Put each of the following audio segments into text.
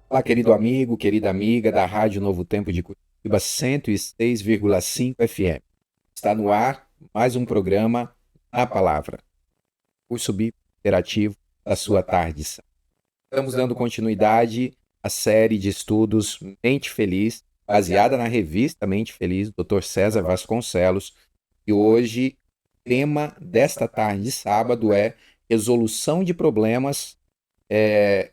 Olá, querido amigo, querida amiga da Rádio Novo Tempo de Curitiba 106,5 FM. Está no ar mais um programa Na Palavra, curso bíblico interativo da sua tarde. Estamos dando continuidade à série de estudos Mente Feliz, baseada na revista Mente Feliz, do Dr. César Vasconcelos. E hoje, o tema desta tarde de sábado é resolução de problemas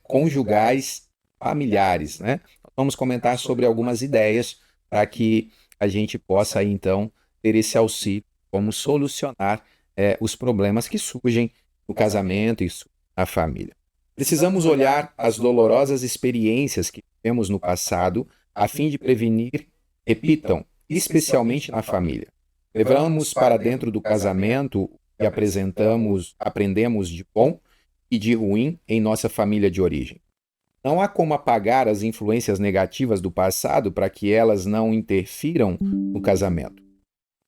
conjugais familiares, né? Vamos comentar sobre algumas ideias para que a gente possa aí, então ter esse auxílio, como solucionar os problemas que surgem no casamento e na família. Precisamos olhar as dolorosas experiências que tivemos no passado a fim de prevenir, repitam, especialmente na família. Levamos para dentro do casamento o que aprendemos de bom e de ruim em nossa família de origem. Não há como apagar as influências negativas do passado para que elas não interfiram no casamento.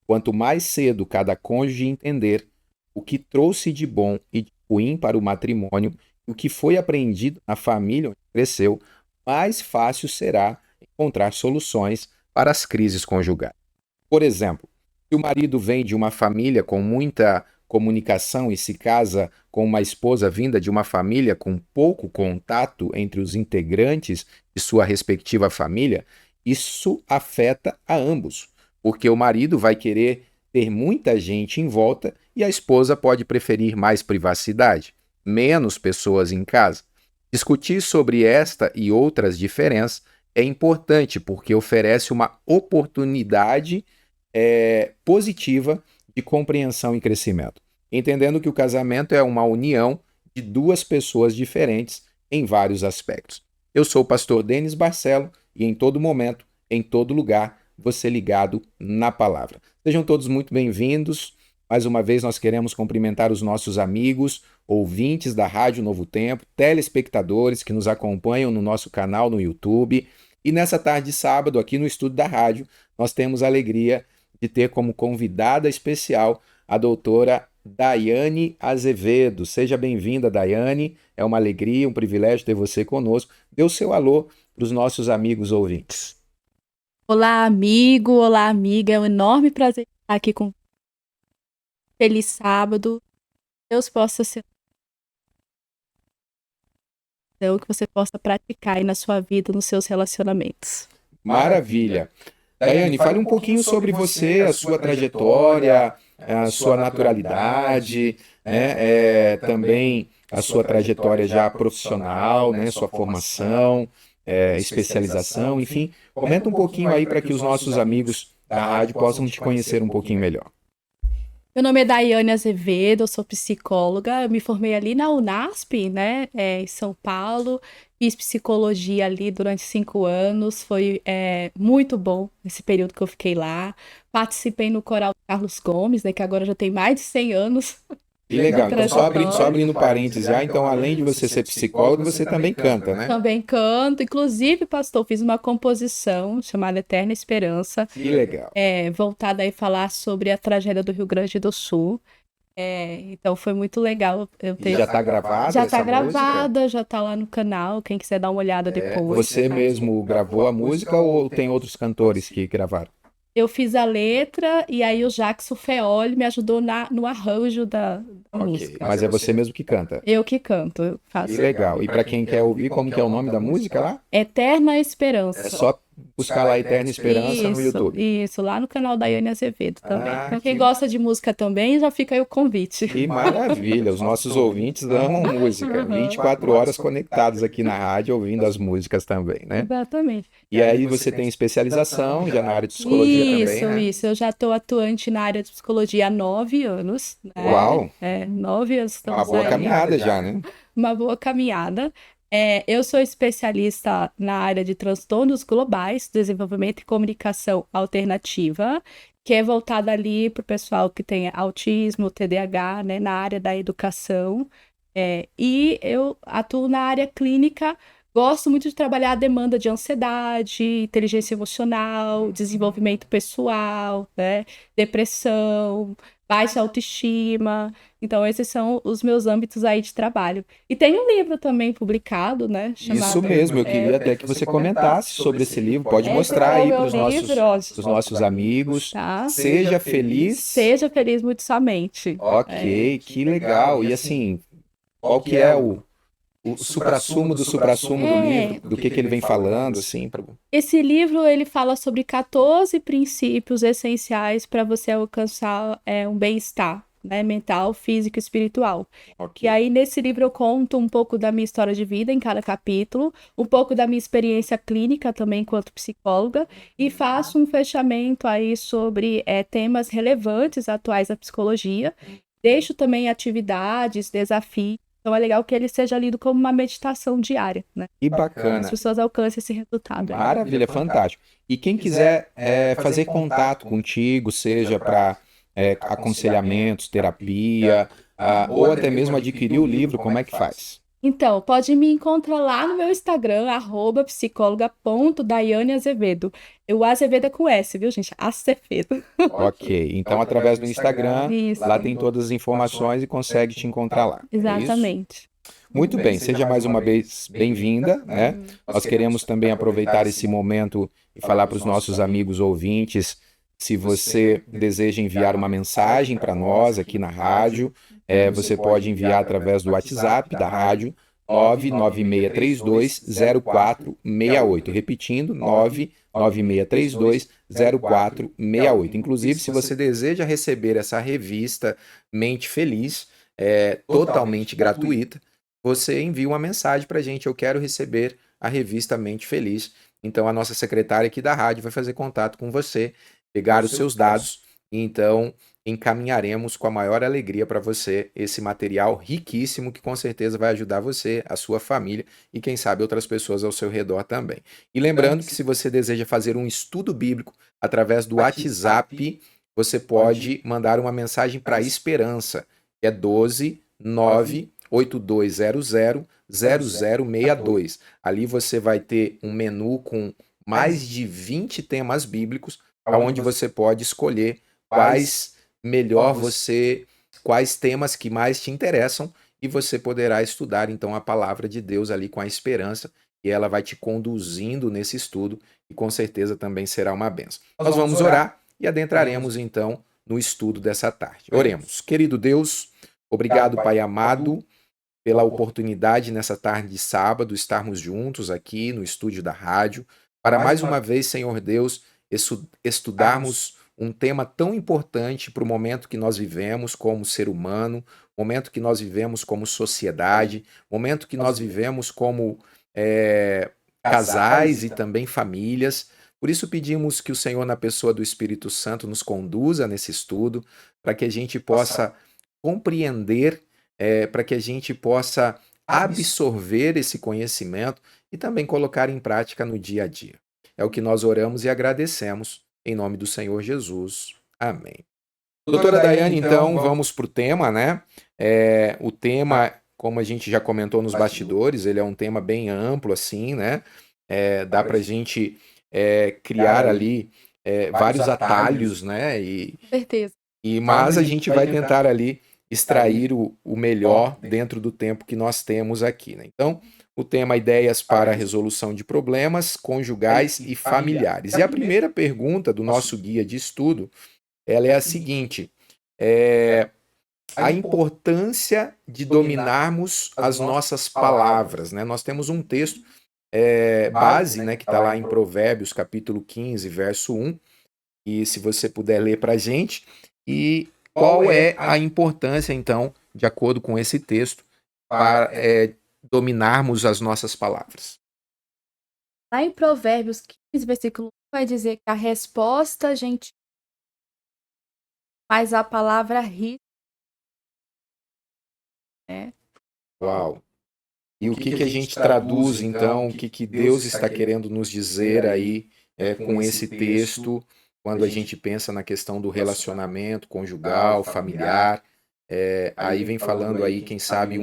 Quanto mais cedo cada cônjuge entender o que trouxe de bom e de ruim para o matrimônio e o que foi aprendido na família onde cresceu, mais fácil será encontrar soluções para as crises conjugais. Por exemplo, se o marido vem de uma família com muita comunicação e se casa com uma esposa vinda de uma família com pouco contato entre os integrantes de sua respectiva família, isso afeta a ambos, porque o marido vai querer ter muita gente em volta e a esposa pode preferir mais privacidade, menos pessoas em casa. Discutir sobre esta e outras diferenças é importante porque oferece uma oportunidade positiva de compreensão e crescimento, entendendo que o casamento é uma união de duas pessoas diferentes em vários aspectos. Eu sou o pastor Denis Barcelo e em todo momento, em todo lugar, você ligado na palavra. Sejam todos muito bem-vindos. Mais uma vez nós queremos cumprimentar os nossos amigos, ouvintes da Rádio Novo Tempo, telespectadores que nos acompanham no nosso canal no YouTube. E nessa tarde de sábado, aqui no estúdio da rádio, nós temos a alegria de ter como convidada especial a doutora Daiane Azevedo. Seja bem-vinda, Daiane. É uma alegria, um privilégio ter você conosco. Dê o seu alô para os nossos amigos ouvintes. Olá, amigo, olá, amiga. É um enorme prazer estar aqui com você. Feliz sábado. Deus possa ser que você possa praticar aí na sua vida, nos seus relacionamentos. Maravilha. Daiane, fale um pouquinho sobre você, a sua trajetória, a sua naturalidade, né? Também a sua trajetória já profissional, né? Sua formação, especialização, enfim. Comenta um pouquinho aí para que os nossos amigos da rádio possam te conhecer um pouquinho melhor. Meu nome é Daiane Azevedo, eu sou psicóloga. Eu me formei ali na Unasp, né, em São Paulo. Fiz psicologia ali durante 5 anos. Foi muito bom esse período que eu fiquei lá. Participei no Coral Carlos Gomes, né, que agora já tem mais de 100 anos Que de legal. Então, só trajetória. abrindo parênteses, então, além de você ser psicólogo, você também canta, né? Também canto. Inclusive, pastor, fiz uma composição chamada Eterna Esperança, Que legal. voltada aí a falar sobre a tragédia do Rio Grande do Sul. Então foi muito legal eu E ter. já está gravada Já tá essa música? gravada, já tá lá no canal, quem quiser dar uma olhada depois. Você mesmo gravou a música ou tem outros cantores que gravaram? Eu fiz a letra e aí o Jackson Feoli me ajudou no arranjo da Ok, música. mas é você mesmo que canta. Eu que canto, eu Que faço. legal. E para quem quer ouvir, como que é o nome da música lá? Eterna É Esperança. só buscar lá Eterna Esperança no YouTube. Isso, lá no canal da Yane Azevedo também. Ah, Então, quem gosta de música também, já fica aí o convite. que maravilha. Os nossos ouvintes amam música. Aham. 24 horas conectados aqui na rádio, ouvindo as músicas também, né? Exatamente. E aí você tem especialização já na área de psicologia também, né? Isso. Eu já estou atuante na área de psicologia há 9 anos, né? Uau! 9 anos É uma estamos boa aí. caminhada já, né? Uma boa caminhada. Eu sou especialista na área de transtornos globais, desenvolvimento e comunicação alternativa, que é voltada ali para o pessoal que tem autismo, TDAH, né, na área da educação. E eu atuo na área clínica. Gosto muito de trabalhar a demanda de ansiedade, inteligência emocional, desenvolvimento pessoal, né, depressão. baixa autoestima. Então, esses são os meus âmbitos aí de trabalho. E tem um livro também publicado, né? Isso Chamado mesmo, eu queria até que você comentasse sobre esse livro. Pode mostrar é aí o para meu livro, ó, os nossos amigos. tá? Seja feliz. Seja feliz muito somente. Ok, que legal. E assim, qual que é o suprassumo do suprassumo do livro? Do que ele vem falando, assim? Esse livro ele fala sobre 14 princípios essenciais para você alcançar um bem-estar, né, mental, físico e espiritual. Ok. E aí, nesse livro, eu conto um pouco da minha história de vida em cada capítulo, um pouco da minha experiência clínica também enquanto psicóloga, e faço um fechamento aí sobre temas relevantes atuais da psicologia. Deixo também atividades, desafios. Então é legal que ele seja lido como uma meditação diária, né? Que As bacana. pessoas alcancem esse resultado aí. Maravilha, fantástico. E quem quiser fazer contato contigo, seja para aconselhamentos, terapia, ou até mesmo adquirir o livro, como é que faz? Então, pode me encontrar lá no meu Instagram, @psicologa.daiane_azevedo. O Azevedo é com S, viu, gente? Acevedo. Ok, então através do Instagram, Isso. lá tem todas as informações e consegue te encontrar lá. É isso? Exatamente. Muito bem, seja mais uma vez bem-vinda, né? Nós queremos também aproveitar esse momento e falar para os nossos amigos ouvintes, se você deseja enviar uma mensagem para nós aqui na rádio, você pode enviar através do WhatsApp da rádio 996320468. Repetindo, 996320468. Inclusive, se você deseja receber essa revista Mente Feliz, totalmente gratuita, você envia uma mensagem para a gente: eu quero receber a revista Mente Feliz. Então a nossa secretária aqui da rádio vai fazer contato com você, pegar os seus dados e então encaminharemos com a maior alegria para você esse material riquíssimo que com certeza vai ajudar você, a sua família e quem sabe outras pessoas ao seu redor também. E lembrando que se você deseja fazer um estudo bíblico através do WhatsApp, você pode mandar uma mensagem para a Esperança, que é 12 982000062. Ali você vai ter um menu com mais de 20 temas bíblicos, onde você pode escolher quais temas que mais te interessam, e você poderá estudar então a palavra de Deus ali com a Esperança, e ela vai te conduzindo nesse estudo e com certeza também será uma bênção. Nós vamos orar e adentraremos então no estudo dessa tarde. Oremos. Querido Deus, obrigado, Pai amado, pela oportunidade nessa tarde de sábado estarmos juntos aqui no estúdio da rádio, para mais uma vez, Senhor Deus, estudarmos um tema tão importante para o momento que nós vivemos como ser humano, momento que nós vivemos como sociedade, momento que nós vivemos como casais e também famílias. Por isso pedimos que o Senhor, na pessoa do Espírito Santo, nos conduza nesse estudo, para que a gente possa compreender, para que a gente possa absorver esse conhecimento e também colocar em prática no dia a dia. É o que nós oramos e agradecemos, em nome do Senhor Jesus. Amém. Doutora Daiane, então, vamos para o tema, né? O tema, como a gente já comentou nos bastidores, ele é um tema bem amplo, assim, né? Dá para a gente criar ali vários atalhos, né? Certeza. Mas a gente vai tentar ali extrair o melhor dentro do tempo que nós temos aqui, né? Então, o tema Ideias para a Resolução de Problemas Conjugais e Familiares. E a primeira pergunta do nosso guia de estudo, ela é a seguinte: a importância de dominarmos as nossas palavras, né? Nós temos um texto base, né, que está lá em Provérbios, capítulo 15, verso 1, e se você puder ler para a gente, e qual é a importância, então, de acordo com esse texto, para dominarmos as nossas palavras. Lá em Provérbios 15, versículo 1, vai dizer que a resposta, gente, mas a palavra ri. Uau! E o que a gente traduz, então, o que Deus está querendo nos dizer aí com esse texto, quando a gente pensa na questão do relacionamento conjugal, familiar? Aí vem falando aí, quem sabe,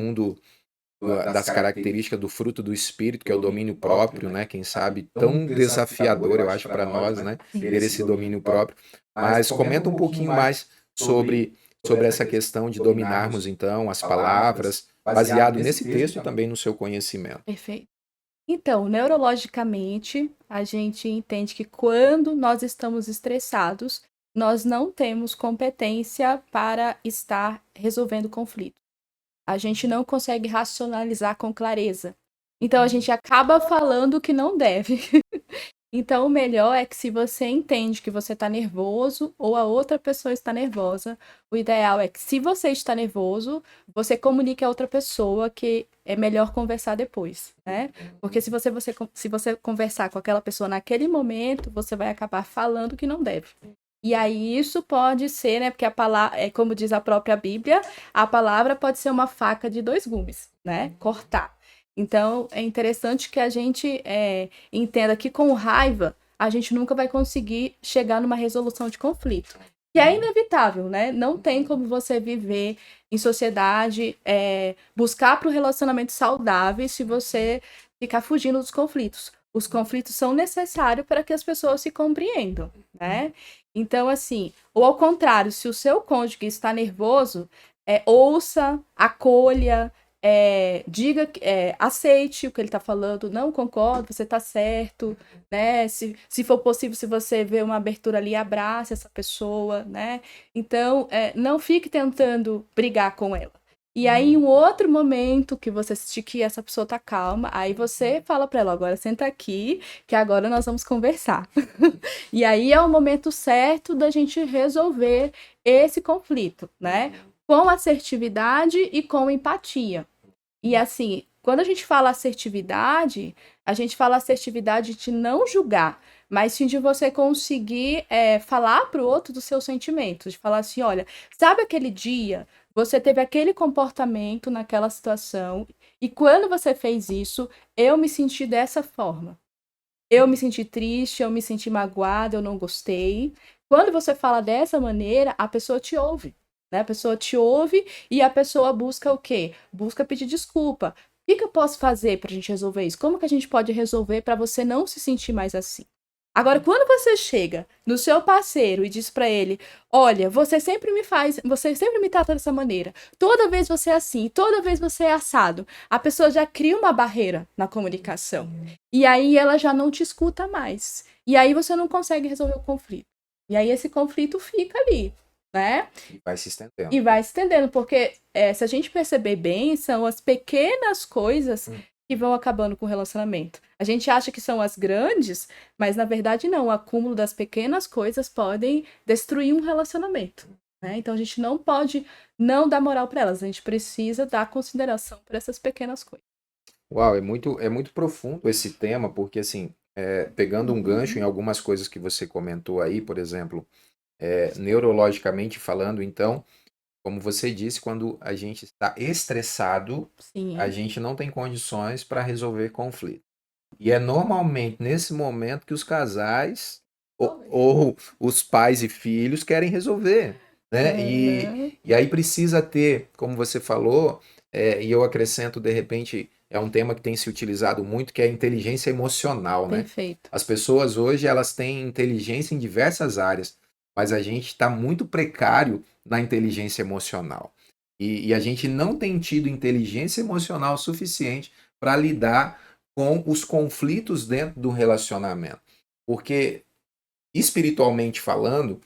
das características do fruto do Espírito, que é o domínio próprio, né? Quem sabe tão desafiador, eu acho, para nós, né? Ter esse domínio próprio. Mas comenta um pouquinho mais sobre sobre essa questão de dominarmos, então, as palavras, baseado nesse texto e também no seu conhecimento. Perfeito. Então, neurologicamente, a gente entende que quando nós estamos estressados, nós não temos competência para estar resolvendo conflito. A gente não consegue racionalizar com clareza. Então, a gente acaba falando o que não deve. Então, o melhor é que se você entende que você está nervoso ou a outra pessoa está nervosa, o ideal é que se você está nervoso, você comunique a outra pessoa que é melhor conversar depois, né? Porque se você conversar com aquela pessoa naquele momento, você vai acabar falando o que não deve. E aí isso pode ser, né? Porque a palavra, como diz a própria Bíblia, a palavra pode ser uma faca de dois gumes, né? Cortar. Então, é interessante que a gente entenda que com raiva a gente nunca vai conseguir chegar numa resolução de conflito. Que é inevitável, né? Não tem como você viver em sociedade, buscar para o relacionamento saudável se você ficar fugindo dos conflitos. Os conflitos são necessários para que as pessoas se compreendam, né? Então, assim, ou ao contrário, se o seu cônjuge está nervoso, ouça, acolha, diga, aceite o que ele está falando, não concordo, você está certo, né? Se for possível, se você vê uma abertura ali, abrace essa pessoa, né? Então, não fique tentando brigar com ela. E aí, em um outro momento que você sentir que essa pessoa tá calma, aí você fala para ela, agora senta aqui, que agora nós vamos conversar. E aí é o momento certo da gente resolver esse conflito, né? Com assertividade e com empatia. E assim, quando a gente fala assertividade, a gente fala assertividade de não julgar, mas sim de você conseguir falar para o outro dos seus sentimentos, de falar assim, olha, sabe aquele dia, você teve aquele comportamento naquela situação, e quando você fez isso, eu me senti dessa forma. Eu me senti triste, eu me senti magoada, eu não gostei. Quando você fala dessa maneira, a pessoa te ouve. Né? A pessoa te ouve e a pessoa busca o quê? Busca pedir desculpa. O que eu posso fazer para a gente resolver isso? Como que a gente pode resolver para você não se sentir mais assim? Agora, quando você chega no seu parceiro e diz para ele, olha, você sempre me trata dessa maneira, toda vez você é assim, toda vez você é assado, a pessoa já cria uma barreira na comunicação. E aí ela já não te escuta mais. E aí você não consegue resolver o conflito. E aí esse conflito fica ali, né? E vai se estendendo. E vai se estendendo, porque se a gente perceber bem, são as pequenas coisas que vão acabando com o relacionamento. A gente acha que são as grandes, mas na verdade não. O acúmulo das pequenas coisas podem destruir um relacionamento. Né? Então a gente não pode não dar moral para elas. A gente precisa dar consideração para essas pequenas coisas. Uau, é muito profundo esse tema, porque assim, pegando um gancho em algumas coisas que você comentou aí, por exemplo, neurologicamente falando, então, como você disse, quando a gente está estressado, Sim. a gente não tem condições para resolver conflito. E é normalmente nesse momento que os casais ou os pais e filhos querem resolver, né? E aí precisa ter, como você falou, e eu acrescento de repente, é um tema que tem se utilizado muito, que é a inteligência emocional, né? Perfeito. As pessoas hoje elas têm inteligência em diversas áreas, mas a gente está muito precário na inteligência emocional. E a gente não tem tido inteligência emocional suficiente para lidar com os conflitos dentro do relacionamento. Porque, espiritualmente falando,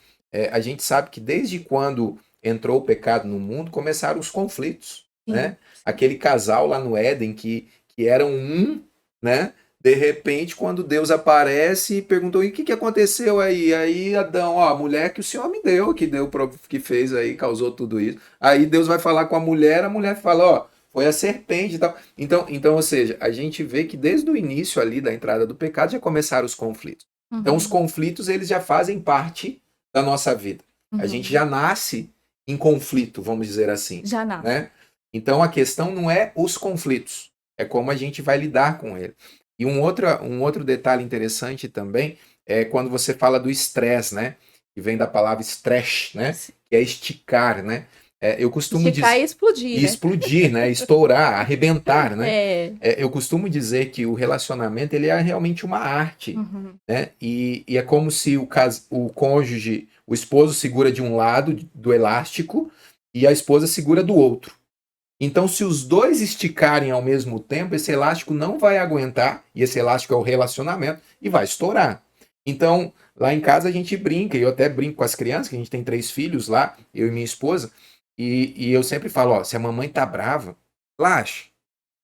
a gente sabe que desde quando entrou o pecado no mundo, começaram os conflitos. Né? Aquele casal lá no Éden que eram um, né? De repente, quando Deus aparece e perguntou: e o que aconteceu aí? Aí Adão, ó, a mulher que o Senhor me deu, que fez aí, causou tudo isso. Aí Deus vai falar com a mulher fala: ó, foi a serpente e tal. Então, ou seja, a gente vê que desde o início ali da entrada do pecado já começaram os conflitos. Então, os conflitos, eles já fazem parte da nossa vida. A gente já nasce em conflito, vamos dizer assim. Já nasce. Né? Então, a questão não é os conflitos, é como a gente vai lidar com ele. E um outro detalhe interessante também é quando você fala do estresse, né? Que vem da palavra stretch, né? Que é esticar, né? Eu costumo esticar e explodir, né? Explodir, né? Estourar, arrebentar, né? Eu costumo dizer que o relacionamento ele é realmente uma arte, né? E é como se o cônjuge, o esposo segura de um lado do elástico e a esposa segura do outro. Então, se os dois esticarem ao mesmo tempo, esse elástico não vai aguentar, e esse elástico é o relacionamento, e vai estourar. Então, lá em casa a gente brinca, e eu até brinco com as crianças, que a gente tem 3 filhos lá, eu e minha esposa, e eu sempre falo, ó, se a mamãe tá brava, relaxa.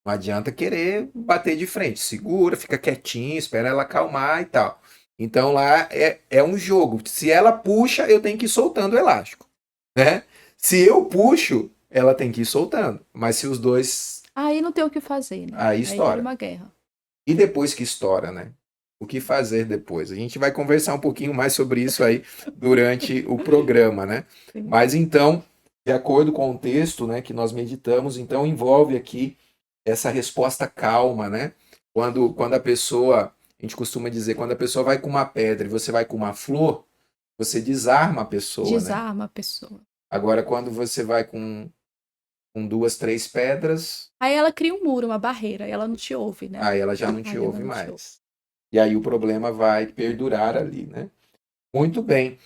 Não adianta querer bater de frente. Segura, fica quietinho, espera ela acalmar e tal. Então lá é um jogo. Se ela puxa, eu tenho que ir soltando o elástico, né? Se eu puxo, ela tem que ir soltando. Mas se os dois. Aí não tem o que fazer, né? Aí Aí vira estoura. uma guerra. E depois que estoura, né? O que fazer depois? A gente vai conversar um pouquinho mais sobre isso aí durante o programa, né? Sim. Mas então, de acordo com o texto, né, que nós meditamos, então envolve aqui essa resposta calma, né? Quando a pessoa, a gente costuma dizer, quando a pessoa vai com uma pedra e você vai com uma flor, você desarma a pessoa, né? Desarma a pessoa. Agora, quando você vai com 2, 3 pedras, Aí ela cria um muro, uma barreira, e ela não te ouve, né? aí ela já não te Aí ela ouve não te ouve. mais. E aí o problema vai perdurar ali, né? Muito bem.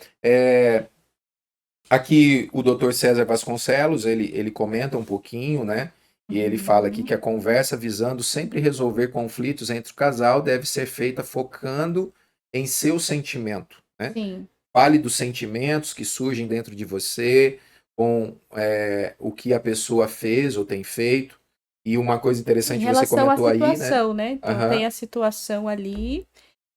Aqui o Dr. César Vasconcelos, ele comenta um pouquinho, né? E ele fala aqui que a conversa visando sempre resolver conflitos entre o casal deve ser feita focando em seu sentimento, né? Sim. Fale dos sentimentos que surgem dentro de você, com o que a pessoa fez ou tem feito. E uma coisa interessante Em que você relação à comentou aí, né? situação, né? Então Aham. tem a situação ali,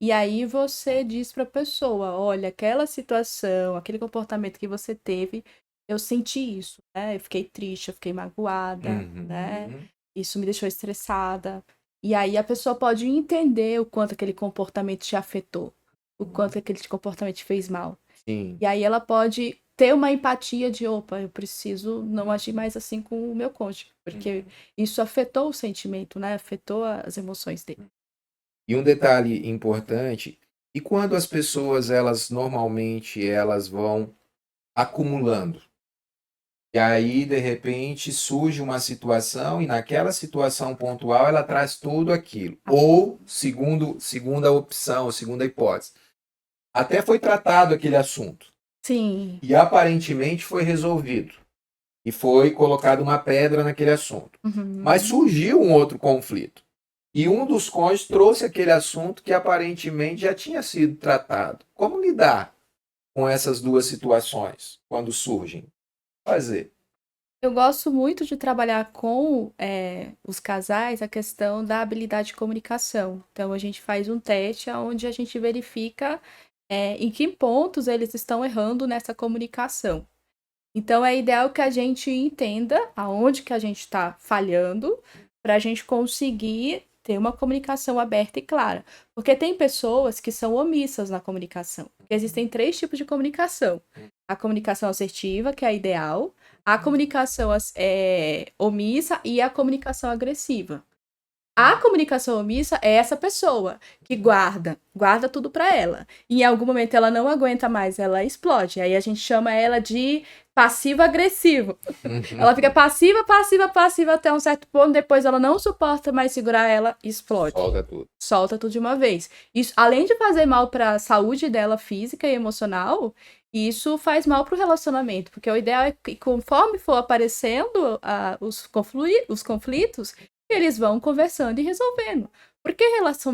e aí você diz para a pessoa, olha, aquela situação, aquele comportamento que você teve, eu senti isso, né? Eu fiquei triste, eu fiquei magoada, né? Uhum. Isso me deixou estressada. E aí a pessoa pode entender o quanto aquele comportamento te afetou, o quanto aquele comportamento te fez mal. Sim. E aí ela pode ter uma empatia de, opa, eu preciso não agir mais assim com o meu cônjuge, porque isso afetou o sentimento, né? Afetou as emoções dele. E um detalhe importante, e quando as pessoas, elas normalmente, elas vão acumulando. E aí, de repente, surge uma situação e naquela situação pontual ela traz tudo aquilo. Ou, segunda opção, segunda hipótese, até foi tratado aquele assunto Sim, e aparentemente foi resolvido. E foi colocada uma pedra naquele assunto. Mas surgiu um outro conflito. E um dos cônjuges trouxe aquele assunto que aparentemente já tinha sido tratado. Como lidar com essas duas situações quando surgem? Fazer. eu gosto muito de trabalhar com os casais a questão da habilidade de comunicação. Então, a gente faz um teste onde a gente verifica em que pontos eles estão errando nessa comunicação. Então, é ideal que a gente entenda aonde que a gente está falhando para a gente conseguir ter uma comunicação aberta e clara. Porque tem pessoas que são omissas na comunicação. Existem 3 tipos de comunicação. A comunicação assertiva, que é a ideal, a comunicação omissa e a comunicação agressiva. A comunicação omissa é essa pessoa que guarda tudo para ela. E em algum momento ela não aguenta mais, ela explode. Aí a gente chama ela de passivo-agressivo. Ela fica passiva até um certo ponto, depois ela não suporta mais segurar ela e explode. Solta tudo. Solta tudo de uma vez. Isso, além de fazer mal para a saúde dela física e emocional, isso faz mal para o relacionamento, porque o ideal é que conforme for aparecendo os conflitos, eles vão conversando e resolvendo. Porque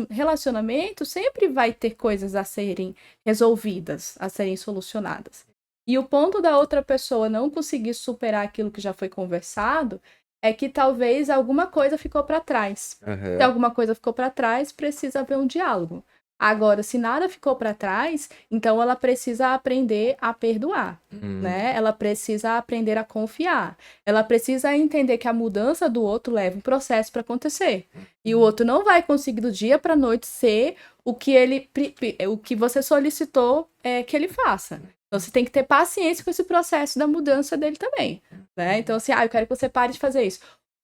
relacionamento sempre vai ter coisas a serem resolvidas, a serem solucionadas. E o ponto da outra pessoa não conseguir superar aquilo que já foi conversado é que talvez alguma coisa ficou para trás. Se alguma coisa ficou para trás, precisa haver um diálogo. Agora, se nada ficou para trás, então ela precisa aprender a perdoar, né? Ela precisa aprender a confiar. Ela precisa entender que a mudança do outro leva um processo para acontecer. E o outro não vai conseguir do dia para a noite ser o que você solicitou que ele faça. Então, você tem que ter paciência com esse processo da mudança dele também, né? Então, assim, eu quero que você pare de fazer isso.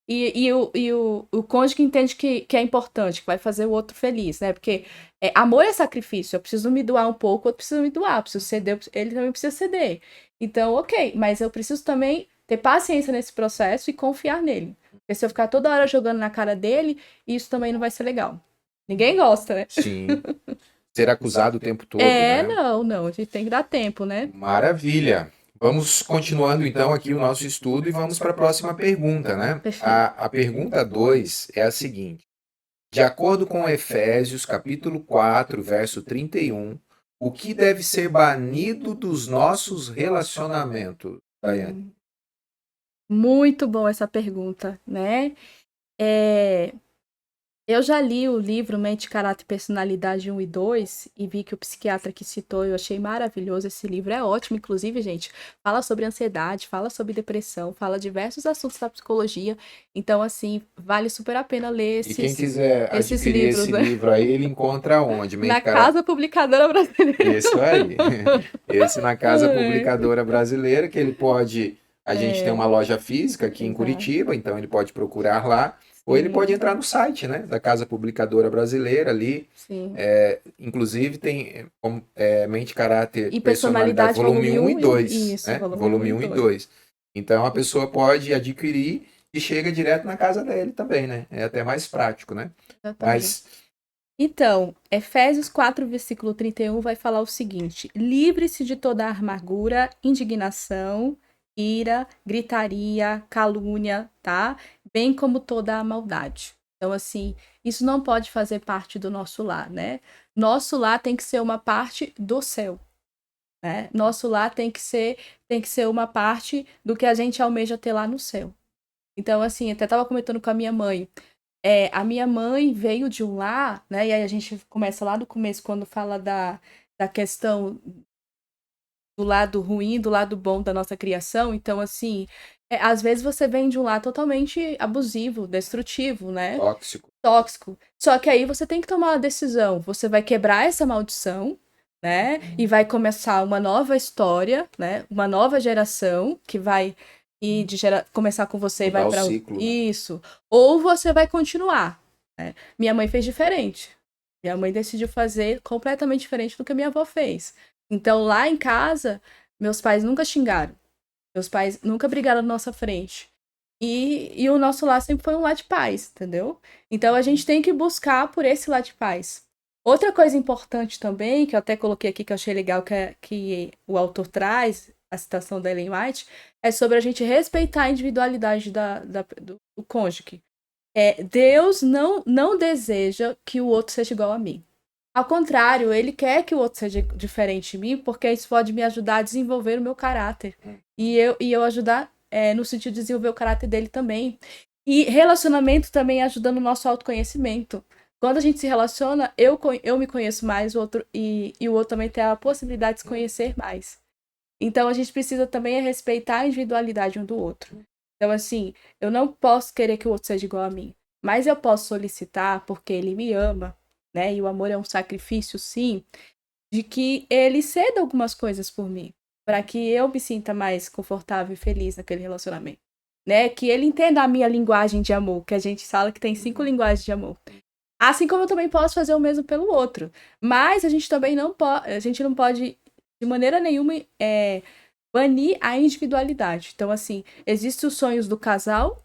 E o cônjuge que entende que é importante, que vai fazer o outro feliz, né? Porque amor é sacrifício. Eu preciso me doar um pouco, o outro precisa me doar. Eu preciso ceder, ele também precisa ceder. Então, ok. Mas eu preciso também ter paciência nesse processo e confiar nele. Porque se eu ficar toda hora jogando na cara dele, isso também não vai ser legal. Ninguém gosta, né? Sim. Ser acusado o tempo todo, né? Não. A gente tem que dar tempo, né? Maravilha. Vamos continuando então aqui o nosso estudo e vamos para a próxima pergunta, né? Perfeito. A pergunta 2 é a seguinte: de acordo com Efésios, capítulo 4, verso 31, o que deve ser banido dos nossos relacionamentos, Daiane? Muito bom essa pergunta, né? Eu já li o livro Mente, Caráter e Personalidade 1 e 2 e vi que o psiquiatra que citou, eu achei maravilhoso. Esse livro é ótimo, inclusive, gente. Fala sobre ansiedade, fala sobre depressão, fala diversos assuntos da psicologia. Então, assim, vale super a pena ler E quem esses quiser adquirir livros, esse né? livro aí, ele encontra onde? Na Casa Publicadora Brasileira. Isso aí. Esse na Casa Publicadora Brasileira, que ele pode. A gente tem uma loja física aqui em Exato. Curitiba, então ele pode procurar lá. Ou ele Sim. pode entrar no site, né, da Casa Publicadora Brasileira ali. Sim. Inclusive tem Mente, Caráter E e Personalidade, Personalidade, volume 1 e 2. Isso, Né? volume Volume 1 1 e e 2. 2. Então a pessoa pode adquirir e chega direto na casa dele também, né? É até mais prático, né? Exatamente. Mas Então, Efésios 4, versículo 31 vai falar o seguinte: livre-se de toda amargura, indignação, ira, gritaria, calúnia, tá? Bem como toda a maldade. Então, assim, isso não pode fazer parte do nosso lar, né? Nosso lar tem que ser uma parte do céu, né? Nosso lar tem que ser uma parte do que a gente almeja ter lá no céu. Então, assim, até estava comentando com a minha mãe. A minha mãe veio de um lar, né? E aí a gente começa lá do começo, quando fala da questão do lado ruim, do lado bom da nossa criação. Então, assim, às vezes você vem de um lar totalmente abusivo, destrutivo, né? Tóxico. Só que aí você tem que tomar uma decisão. Você vai quebrar essa maldição, né? E vai começar uma nova história, né? Uma nova geração que vai começar com você e vai para ciclo, né? Isso. Ou você vai continuar, né? Minha mãe fez diferente. Minha mãe decidiu fazer completamente diferente do que minha avó fez. Então, lá em casa, meus pais nunca xingaram. Meus pais nunca brigaram na nossa frente. E o nosso lar sempre foi um lar de paz, entendeu? Então, a gente tem que buscar por esse lar de paz. Outra coisa importante também, que eu até coloquei aqui, que eu achei legal, que o autor traz, a citação da Ellen White, é sobre a gente respeitar a individualidade do cônjuge. Deus não deseja que o outro seja igual a mim. Ao contrário, ele quer que o outro seja diferente de mim, porque isso pode me ajudar a desenvolver o meu caráter. E eu ajudar no sentido de desenvolver o caráter dele também. E relacionamento também ajuda no nosso autoconhecimento. Quando a gente se relaciona, eu me conheço mais, o outro, e o outro também tem a possibilidade de se conhecer mais. Então, a gente precisa também respeitar a individualidade um do outro. Então, assim, eu não posso querer que o outro seja igual a mim, mas eu posso solicitar, porque ele me ama, né? E o amor é um sacrifício, sim, de que ele ceda algumas coisas por mim, para que eu me sinta mais confortável e feliz naquele relacionamento, né? Que ele entenda a minha linguagem de amor, que a gente fala que tem 5 linguagens de amor. Assim como eu também posso fazer o mesmo pelo outro, mas a gente também não pode de maneira nenhuma banir a individualidade. Então, assim, existem os sonhos do casal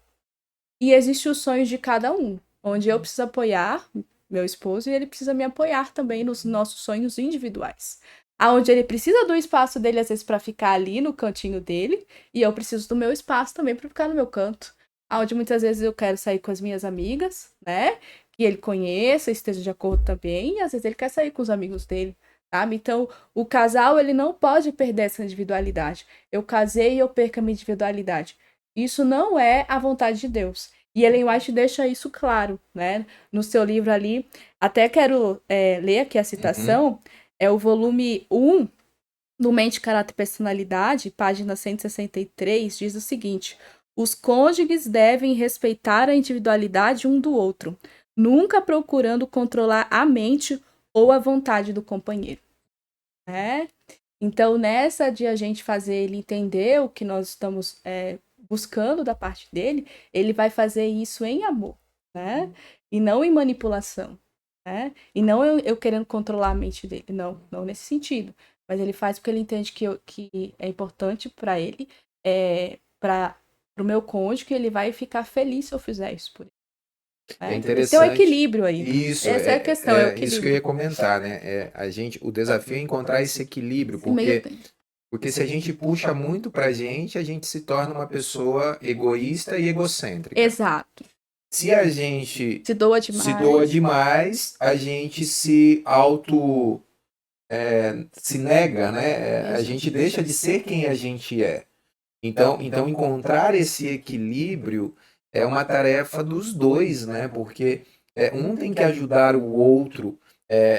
e existem os sonhos de cada um, onde eu preciso apoiar meu esposo e ele precisa me apoiar também nos nossos sonhos individuais. Aonde ele precisa do espaço dele, às vezes, para ficar ali no cantinho dele, e eu preciso do meu espaço também para ficar no meu canto. Aonde muitas vezes eu quero sair com as minhas amigas, né? Que ele conheça, esteja de acordo também, e às vezes ele quer sair com os amigos dele, sabe? Então, o casal, ele não pode perder essa individualidade. Eu casei e eu perco a minha individualidade. Isso não é a vontade de Deus. E Ellen White deixa isso claro, né? No seu livro ali, até quero ler aqui a citação, é o volume 1 do Mente, Caráter e Personalidade, página 163, diz o seguinte: os cônjuges devem respeitar a individualidade um do outro, nunca procurando controlar a mente ou a vontade do companheiro. Né? Então, nessa de a gente fazer ele entender o que nós estamos buscando da parte dele, ele vai fazer isso em amor, né? E não em manipulação, né? E não eu querendo controlar a mente dele, não nesse sentido. Mas ele faz porque ele entende que é importante para ele, para o meu cônjuge, que ele vai ficar feliz se eu fizer isso por ele. É interessante. Tem um equilíbrio aí. Isso, essa é a questão, é o equilíbrio. Isso que eu ia comentar, né? O desafio é encontrar esse equilíbrio, porque Porque se a gente puxa muito pra gente, a gente se torna uma pessoa egoísta e egocêntrica. Exato. Se a gente Se doa se doa demais, a gente se se nega, né? A gente deixa de ser quem a gente é. Então encontrar esse equilíbrio é uma tarefa dos dois, né? Porque um tem que ajudar o outro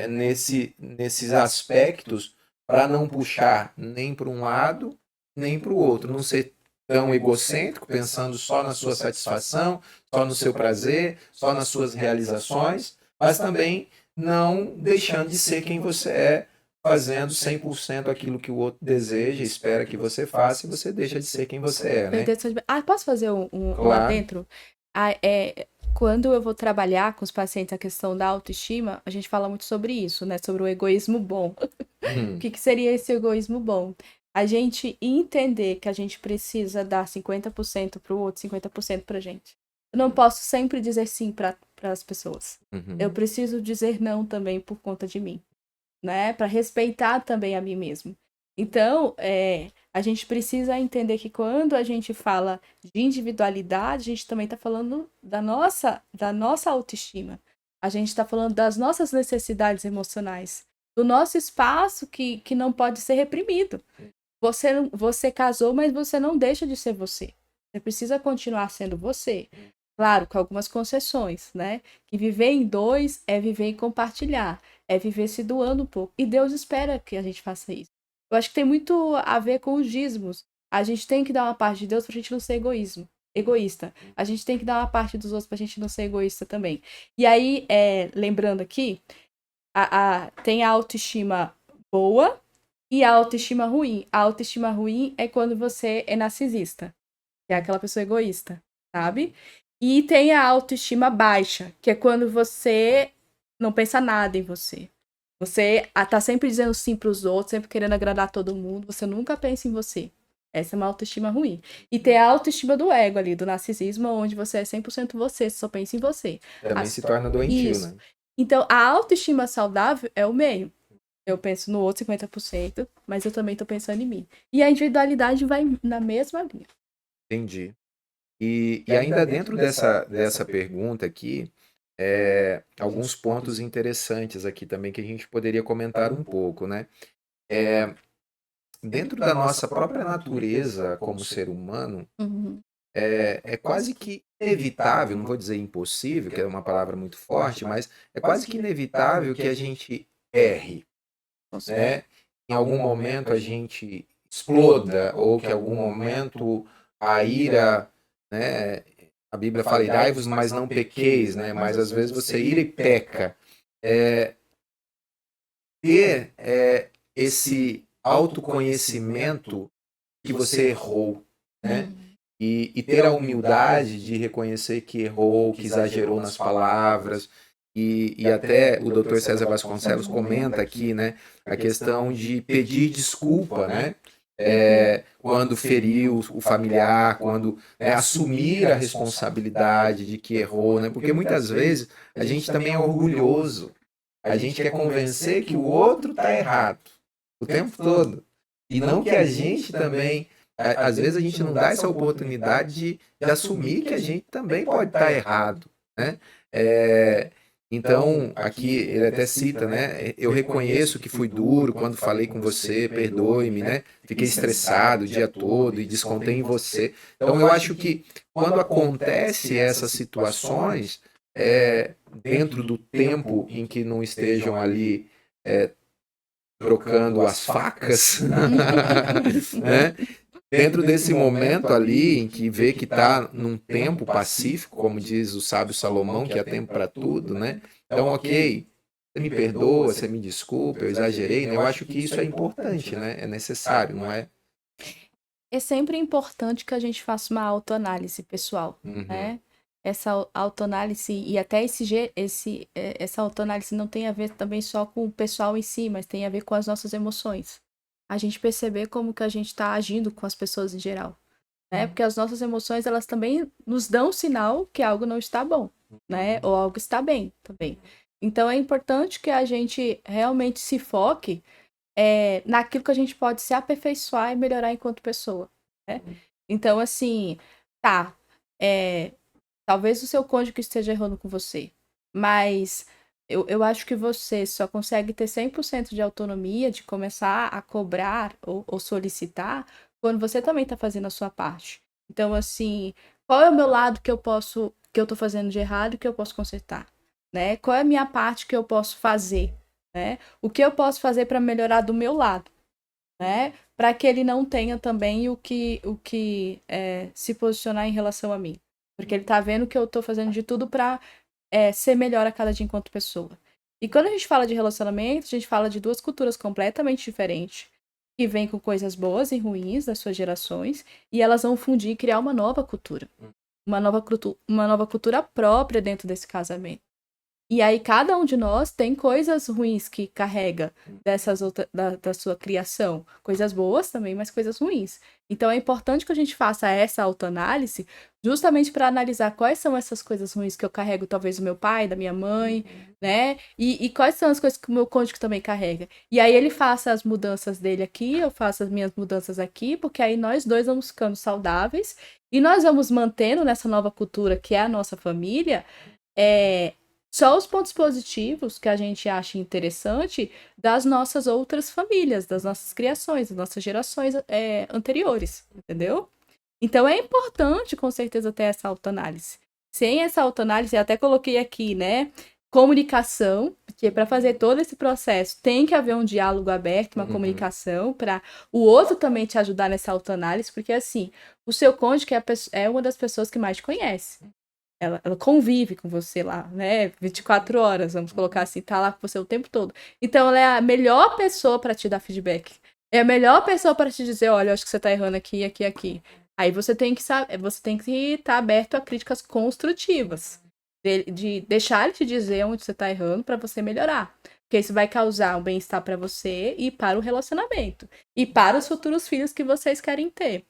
nesses aspectos para não puxar nem para um lado nem para o outro, não ser tão egocêntrico, pensando só na sua satisfação, só no seu prazer, só nas suas realizações, mas também não deixando de ser quem você é, fazendo 100% aquilo que o outro deseja, espera que você faça, e você deixa de ser quem você é, né? Posso fazer um Claro. adentro? Quando eu vou trabalhar com os pacientes a questão da autoestima, a gente fala muito sobre isso, né? Sobre o egoísmo bom. O que seria esse egoísmo bom? A gente entender que a gente precisa dar 50% para o outro, 50% pra gente. Eu não posso sempre dizer sim para as pessoas. Eu preciso dizer não também por conta de mim, né? Para respeitar também a mim mesmo. Então, a gente precisa entender que quando a gente fala de individualidade, a gente também está falando da nossa autoestima. A gente está falando das nossas necessidades emocionais, do nosso espaço que não pode ser reprimido. Você casou, mas você não deixa de ser você. Você precisa continuar sendo você. Claro, com algumas concessões, né? Que viver em dois é viver em compartilhar, é viver se doando um pouco. E Deus espera que a gente faça isso. Eu acho que tem muito a ver com os dízimos. A gente tem que dar uma parte de Deus pra gente não ser egoísta. A gente tem que dar uma parte dos outros pra gente não ser egoísta também. E aí, lembrando aqui, tem a autoestima boa e a autoestima ruim. A autoestima ruim é quando você é narcisista, que é aquela pessoa egoísta, sabe? E tem a autoestima baixa, que é quando você não pensa nada em você. Você tá sempre dizendo sim pros outros, sempre querendo agradar todo mundo, você nunca pensa em você. Essa é uma autoestima ruim. E tem a autoestima do ego ali, do narcisismo, onde você é 100% você só pensa em você. Também se torna doentio, Isso. né? Então, a autoestima saudável é o meio. Eu penso no outro 50%, mas eu também tô pensando em mim. E a individualidade vai na mesma linha. Entendi. E ainda dentro dessa pergunta aqui, alguns pontos interessantes aqui também que a gente poderia comentar um pouco, né? Dentro da nossa própria natureza como ser humano, é quase que inevitável, não vou dizer impossível, que é uma palavra muito forte, mas é quase que inevitável que a gente erre, né? Em algum momento a gente exploda, ou que em algum momento a ira, né? A Bíblia fala, irai-vos, mas não pequeis, né? Mas às vezes você ira e peca. Ter esse autoconhecimento que você errou, né? E ter a humildade de reconhecer que errou, que exagerou nas palavras. E até o Dr. César Vasconcelos comenta aqui, né? A questão de pedir desculpa, né? Quando feriu o familiar, quando assumir a responsabilidade de que errou, né? Porque muitas vezes a gente também é orgulhoso. A gente quer convencer que o outro está errado o tempo todo. E não que a gente também, às vezes a gente não dá essa oportunidade de assumir que a gente também pode estar errado, né? Então, aqui ele até cita, né? Eu reconheço que fui duro quando falei com você, perdoe-me, né? Fiquei estressado o dia todo e descontei em você. Então, eu acho que quando acontece essas situações, dentro do tempo em que não estejam ali trocando as facas, né? Dentro desse momento ali em que vê que está num tempo pacífico, como diz o sábio Salomão, que há tempo para tudo, né? Então, ok, você me perdoa, você me desculpa, eu exagerei, né? Eu acho que isso é importante, né? É necessário, não é? É sempre importante que a gente faça uma autoanálise pessoal, né? Essa autoanálise e até essa autoanálise não tem a ver também só com o pessoal em si, mas tem a ver com as nossas emoções. A gente perceber como que a gente está agindo com as pessoas em geral, né? Porque as nossas emoções, elas também nos dão um sinal que algo não está bom, né? Ou algo está bem também. Então é importante que a gente realmente se foque naquilo que a gente pode se aperfeiçoar e melhorar enquanto pessoa, né? Então, assim, tá, talvez o seu cônjuge esteja errando com você, mas eu acho que você só consegue ter 100% de autonomia de começar a cobrar ou solicitar quando você também está fazendo a sua parte. Então, assim, qual é o meu lado que eu tô fazendo de errado e que eu posso consertar, né? Qual é a minha parte que eu posso fazer, né? O que eu posso fazer para melhorar do meu lado, né? Para que ele não tenha também o que se posicionar em relação a mim. Porque ele tá vendo que eu tô fazendo de tudo para ser melhor a cada dia enquanto pessoa. E quando a gente fala de relacionamento, a gente fala de duas culturas completamente diferentes, que vêm com coisas boas e ruins das suas gerações, e elas vão fundir e criar uma nova cultura. Uma nova cultura própria dentro desse casamento. E aí, cada um de nós tem coisas ruins que carrega da sua criação. Coisas boas também, mas coisas ruins. Então, é importante que a gente faça essa autoanálise, justamente para analisar quais são essas coisas ruins que eu carrego, talvez, do meu pai, da minha mãe, né? E quais são as coisas que o meu cônjuge também carrega. E aí, ele faça as mudanças dele aqui, eu faço as minhas mudanças aqui, porque aí nós dois vamos ficando saudáveis e nós vamos mantendo nessa nova cultura que é a nossa família. Só os pontos positivos que a gente acha interessante das nossas outras famílias, das nossas criações, das nossas gerações anteriores, entendeu? Então é importante, com certeza, ter essa autoanálise. Sem essa autoanálise, eu até coloquei aqui, né? Comunicação, porque para fazer todo esse processo tem que haver um diálogo aberto, uma comunicação, para o outro também te ajudar nessa autoanálise, porque assim, o seu cônjuge é uma das pessoas que mais te conhece. Ela convive com você lá, né? 24 horas, vamos colocar assim, tá lá com você o tempo todo. Então, ela é a melhor pessoa para te dar feedback. É a melhor pessoa para te dizer, olha, eu acho que você tá errando aqui, aqui, aqui. Aí você tem que saber, você tem que estar aberto a críticas construtivas. De deixar ele te dizer onde você tá errando para você melhorar. Porque isso vai causar um bem-estar para você e para o relacionamento. E para os futuros filhos que vocês querem ter.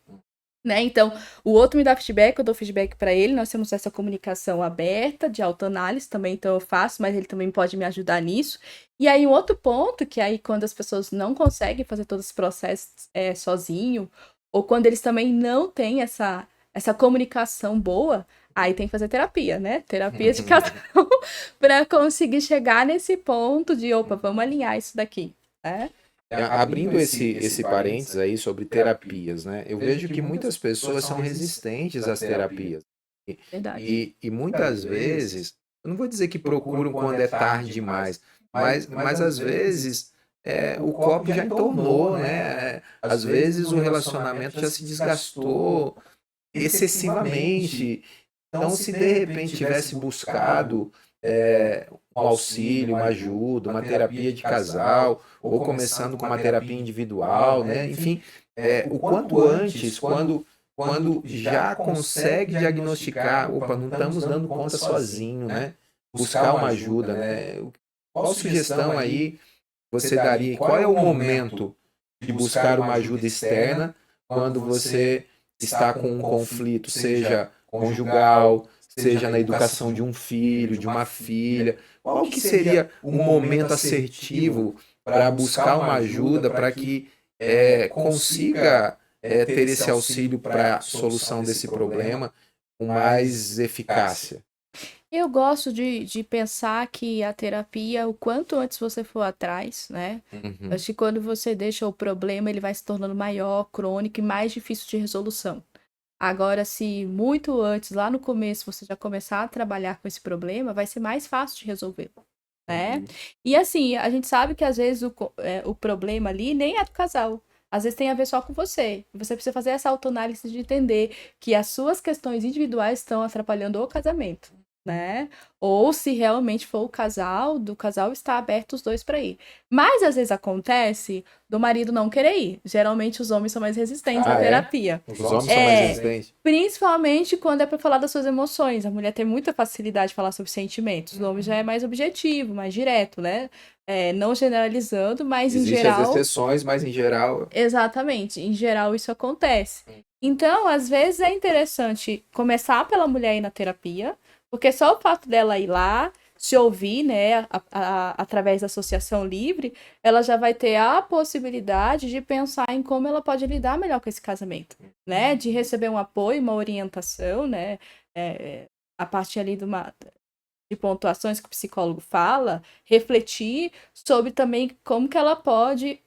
Né? Então, o outro me dá feedback, eu dou feedback para ele, nós temos essa comunicação aberta, de autoanálise também, então eu faço, mas ele também pode me ajudar nisso. E aí, um outro ponto, que aí quando as pessoas não conseguem fazer todo esse processo sozinho, ou quando eles também não têm essa comunicação boa, aí tem que fazer terapia, né? Terapia de casal, para conseguir chegar nesse ponto de, opa, vamos alinhar isso daqui, né? Abrindo esse parênteses aí sobre terapias, né? Eu vejo que muitas pessoas são resistentes às terapias. Verdade. E muitas vezes, eu não vou dizer que procuram quando é tarde demais, mas às vezes o copo já entornou, né? Às vezes o relacionamento já se desgastou excessivamente. Então, se de repente tivesse buscado um auxílio, uma ajuda, uma terapia de casal, ou começando com uma terapia individual, né? Enfim, o quanto antes, quando já consegue diagnosticar, opa, não estamos dando conta sozinho, né? Buscar uma ajuda, né? Qual sugestão aí você daria? Qual é o momento de buscar uma ajuda externa quando você está com um conflito, seja conjugal, seja na educação de um filho, de uma filha? Qual que seria um momento assertivo para buscar uma ajuda para que consiga ter esse auxílio para a solução desse problema com mais eficácia? Eu gosto de pensar que a terapia, o quanto antes você for atrás, né? Acho que quando você deixa o problema, ele vai se tornando maior, crônico e mais difícil de resolução. Agora, se muito antes, lá no começo, você já começar a trabalhar com esse problema, vai ser mais fácil de resolvê-lo, né? E assim, a gente sabe que às vezes o problema ali nem é do casal. Às vezes tem a ver só com você. Você precisa fazer essa autoanálise de entender que as suas questões individuais estão atrapalhando o casamento, né? Ou se realmente for o casal, do casal está aberto os dois para ir. Mas às vezes acontece do marido não querer ir. Geralmente os homens são mais resistentes à terapia. Os homens são mais resistentes? Principalmente quando é para falar das suas emoções. A mulher tem muita facilidade de falar sobre sentimentos. O homem já é mais objetivo, mais direto, né? Não generalizando, mas em geral... Existem as exceções, mas em geral... Exatamente. Em geral isso acontece. Então, às vezes é interessante começar pela mulher ir na terapia, porque só o fato dela ir lá, se ouvir, né, através da associação livre, ela já vai ter a possibilidade de pensar em como ela pode lidar melhor com esse casamento, né, de receber um apoio, uma orientação, né, a partir ali de pontuações que o psicólogo fala, refletir sobre também como que ela pode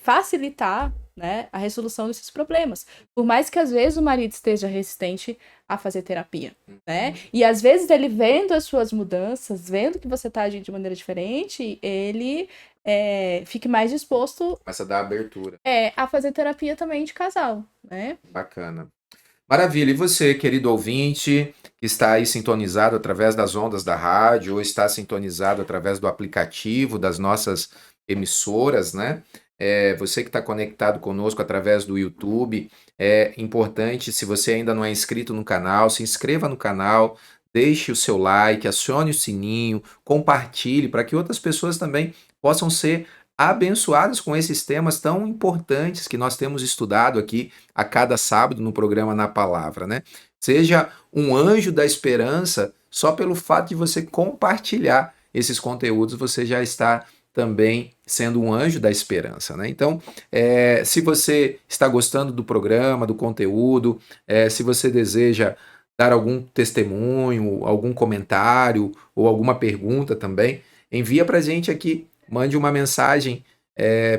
facilitar, né, a resolução desses problemas. Por mais que às vezes o marido esteja resistente a fazer terapia, né? E às vezes ele vendo as suas mudanças, vendo que você está agindo de maneira diferente, ele fique mais disposto Começa a dar abertura. A fazer terapia também de casal, né? Bacana. Maravilha. E você, querido ouvinte, que está aí sintonizado através das ondas da rádio ou está sintonizado através do aplicativo das nossas emissoras, né? Você que está conectado conosco através do YouTube, é importante, se você ainda não é inscrito no canal, se inscreva no canal, deixe o seu like, acione o sininho, compartilhe para que outras pessoas também possam ser abençoadas com esses temas tão importantes que nós temos estudado aqui a cada sábado no programa Na Palavra, né? Seja um anjo da esperança, só pelo fato de você compartilhar esses conteúdos, você já está também sendo um anjo da esperança, né? Então, se você está gostando do programa, do conteúdo, se você deseja dar algum testemunho, algum comentário ou alguma pergunta também, envia para a gente aqui, mande uma mensagem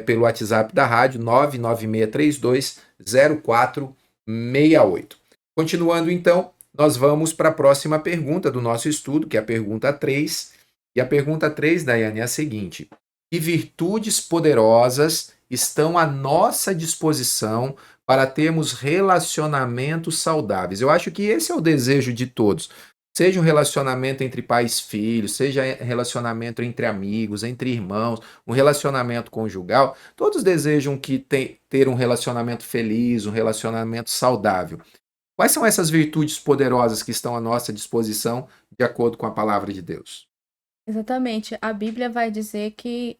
pelo WhatsApp da rádio 996320468. Continuando então, nós vamos para a próxima pergunta do nosso estudo, que é a pergunta 3. E a pergunta 3, Daiane, é a seguinte: que virtudes poderosas estão à nossa disposição para termos relacionamentos saudáveis? Eu acho que esse é o desejo de todos. Seja um relacionamento entre pais e filhos, seja relacionamento entre amigos, entre irmãos, um relacionamento conjugal, todos desejam ter um relacionamento feliz, um relacionamento saudável. Quais são essas virtudes poderosas que estão à nossa disposição de acordo com a palavra de Deus? Exatamente. A Bíblia vai dizer que